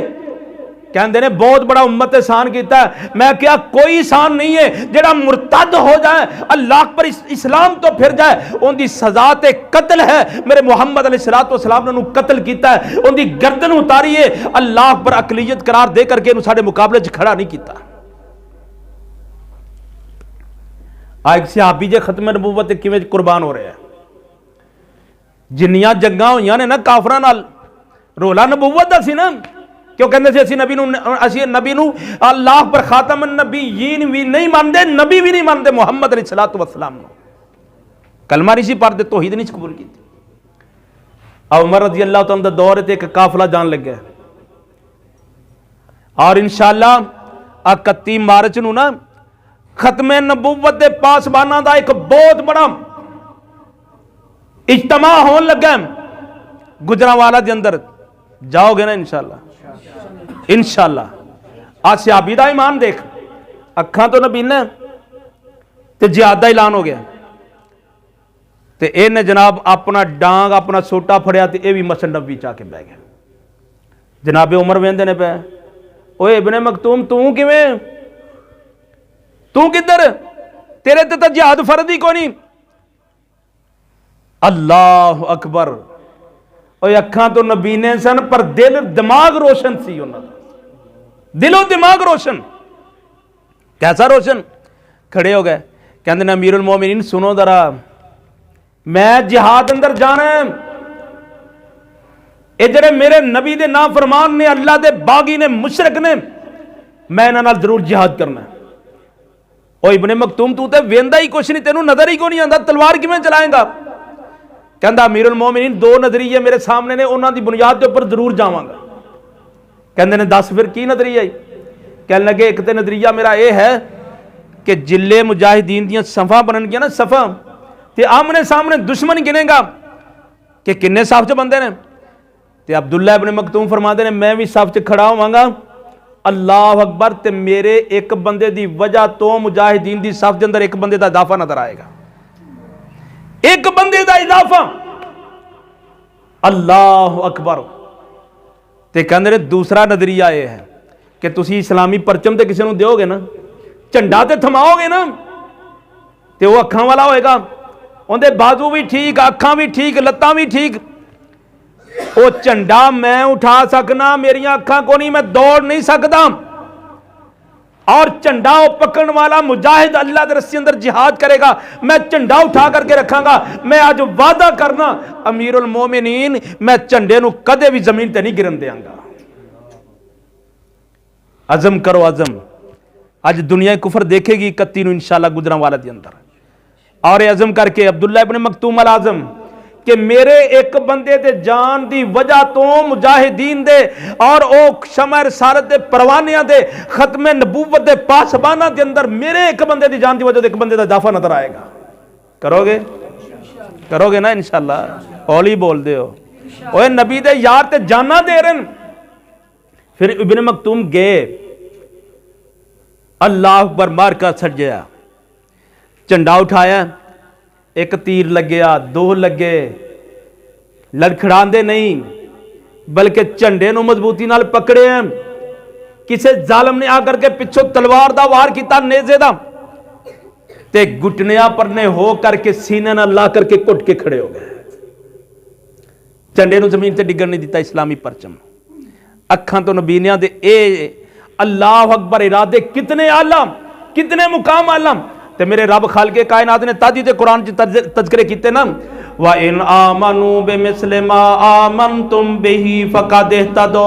कहते ने बहुत बड़ा उम्मत एहसान किया है। मैं क्या कोई एहसान नहीं है जेड़ा मुरतद हो जाए, अल्लाह पर इस्लाम तो फिर जाए, उनकी सजा ते कत्ल है। मेरे मुहम्मद अलैहिस्सलाम ने कत्ल किया है, उनकी गर्दन उतारी है, अल्लाह पर अकलियत करार दे करके साडे मुकाबले च खड़ा नहीं किया। एक सहाबी जे खत्म नबूवत किवें कुर्बान हो रहा है। जिन्नियां जंगां होईयां ने ना काफरां नाल, रोला नबूवत दा सी ना, क्यों कहते थे असी नबी नू अल्लाह पर खातम नबीयीन भी नहीं मानते, नबी भी नहीं मानते मुहम्मद अलैहिस्सलातु वस्सलाम नू। कलमा नहीं सी पढ़ते, तौहीद नहीं कबूल की। उमर रज़ी अल्लाह तआला दा दौर ते एक काफिला जान लगे और इंशाअल्लाह 31 मार्च नू ना खत्मे नबूवत दे पासबाना दा एक बहुत बड़ा इज्तिमा होने लगा गुजरांवाला दे अंदर। जाओगे ना इंशाअल्लाह, इंशाअल्लाह। आज सहाबी दा ईमान देख, अखां तो नबी ने ते जिहाद दा ऐलान हो गया ते इहने जनाब अपना डांग अपना सोटा फड़िया ते यह भी मसजिद नबवी च आके बह गया। जनाबे उमर वेंदे ने पे, ओए इब्ने मखतूम तू किवें, तू किधर, तेरे ते तो जिहाद फर्ज ही कोई नहीं। अल्लाह अकबर। और अखां तो नबीने सन पर दिल दिमाग रोशन सी उन्होंने, दिलों दिमाग रोशन। कैसा रोशन? खड़े हो गए, कहते ने अमीरुल मोमिनीन सुनो जरा, मैं जिहाद अंदर जाना है। ये जड़े मेरे नबी दे ना फरमान ने, अल्लाह दे बागी ने, मुशरक ने, मैं इन्हां नाल जरूर जिहाद करना है। ओ इब्ने मखतूम तू तो वेंदा ही कुछ नहीं, तेनू नजर ही कोई नहीं आता, तलवार किवें चलाएगा? कहता अमीरुल मोमिनीन दो नजरिए मेरे सामने ने, उन्हां दी बुनियाद के उपर जरूर जावांगा। कहते ने दस फिर की नजरिया? कहने लगे एक तो नजरिया मेरा यह है कि जिले मुजाहिदीन दियां सफा बननगियां ना, सफा ते आमने सामने दुश्मन गिनेगा कि किन्ने सफ च बंदे ने, ते अब्दुल्ला इब्ने मखतूम फरमाते ने मैं भी सफ च खड़ा होवांगा, अल्लाह अकबर, ते मेरे एक बंदे दी वजह तो मुजाहिदीन दी सफ के अंदर एक बंदे का इजाफा नजर आएगा, एक बंदे का इजाफा। अल्लाह अकबर। ते कहंदे ने दूसरा नजरिया यह है कि तुसी इस्लामी परचम ते किसी नूं दिओगे ना, झंडा ते थमाओगे ना, ते वो अखां वाला होएगा, उहदे बाजू भी ठीक, अखां भी ठीक, लत्तां भी ठीक। वो झंडा मैं उठा सकना, मेरिया अखां को नहीं, मैं दौड़ नहीं सकता। और झंडा पकड़ने वाला मुजाहिद अल्लाह के रस्ते अंदर जिहाद करेगा, मैं झंडा उठा करके रखांगा। मैं आज वादा करना अमीरुल मोमिनीन, मैं झंडे नूं कदे भी जमीन ते नहीं गिरन देंगा। अज़म करो अज़म। आज दुनिया कुफर देखेगी 31 नूं इंशाअल्लाह गुजरांवाला दे अंदर। और अज़म करके अब्दुल्ला इब्ने मखतूम अल आज़म कि मेरे एक बंदे दे जान दी वजह तो मुजाहिदीन दे और ओ शमर सारत दे परवानियां दे खत्मे नबूवत दे पासबाना के अंदर मेरे एक बंदे दी जान दी वजह एक बंदे दा इजाफा नजर आएगा। करोगे? करोगे ना इंशाअल्लाह? हौली बोल दे हो, ओए नबी दे यार ते जाना दे रहे। फिर इब्ने मखतूम गए, अल्लाह अकबर मार का सजया, झंडा उठाया, एक तीर लग्या, दो लगे, लड़खड़ांदे नहीं बल्कि झंडे नूं मजबूती नाल पकड़े हैं। किसी जालम ने आकर के पिछों तलवार दा वार किया नेजे दा, ते घुटनिया परने हो करके सीने नाल ला करके घुट के खड़े हो गए। झंडे नूं जमीन ते डिगण नहीं दिता इस्लामी परचम। अखां तो नबीनियां दे ए अल्लाह अकबर इरादे कितने आलम, कितने मुकाम आलम। ते मेरे रब खालके कायनात ने ताजी ते कुरान च तज़किरे कीते ना, वा इन आमनू बिमिस्लि मा आमनतुम बिही फक़द इहतदौ।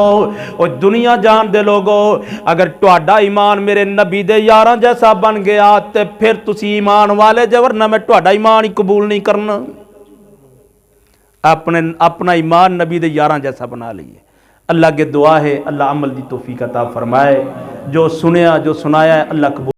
ओ दुनिया जान दे लोगो, अगर तुहाडा ईमान मेरे नबी दे यारां जैसा बन गया ते फिर तुसी ईमान वाले जे, वरना मैं तुहाडा ईमान ही कबूल नहीं करना। अपना ईमान नबी दे यारां जैसा बना लीए। अल्लाह के दुआ है अल्लाह अमल दी तौफीक अता फरमाए। जो सुनया जो सुनाया है अल्लाह कबूल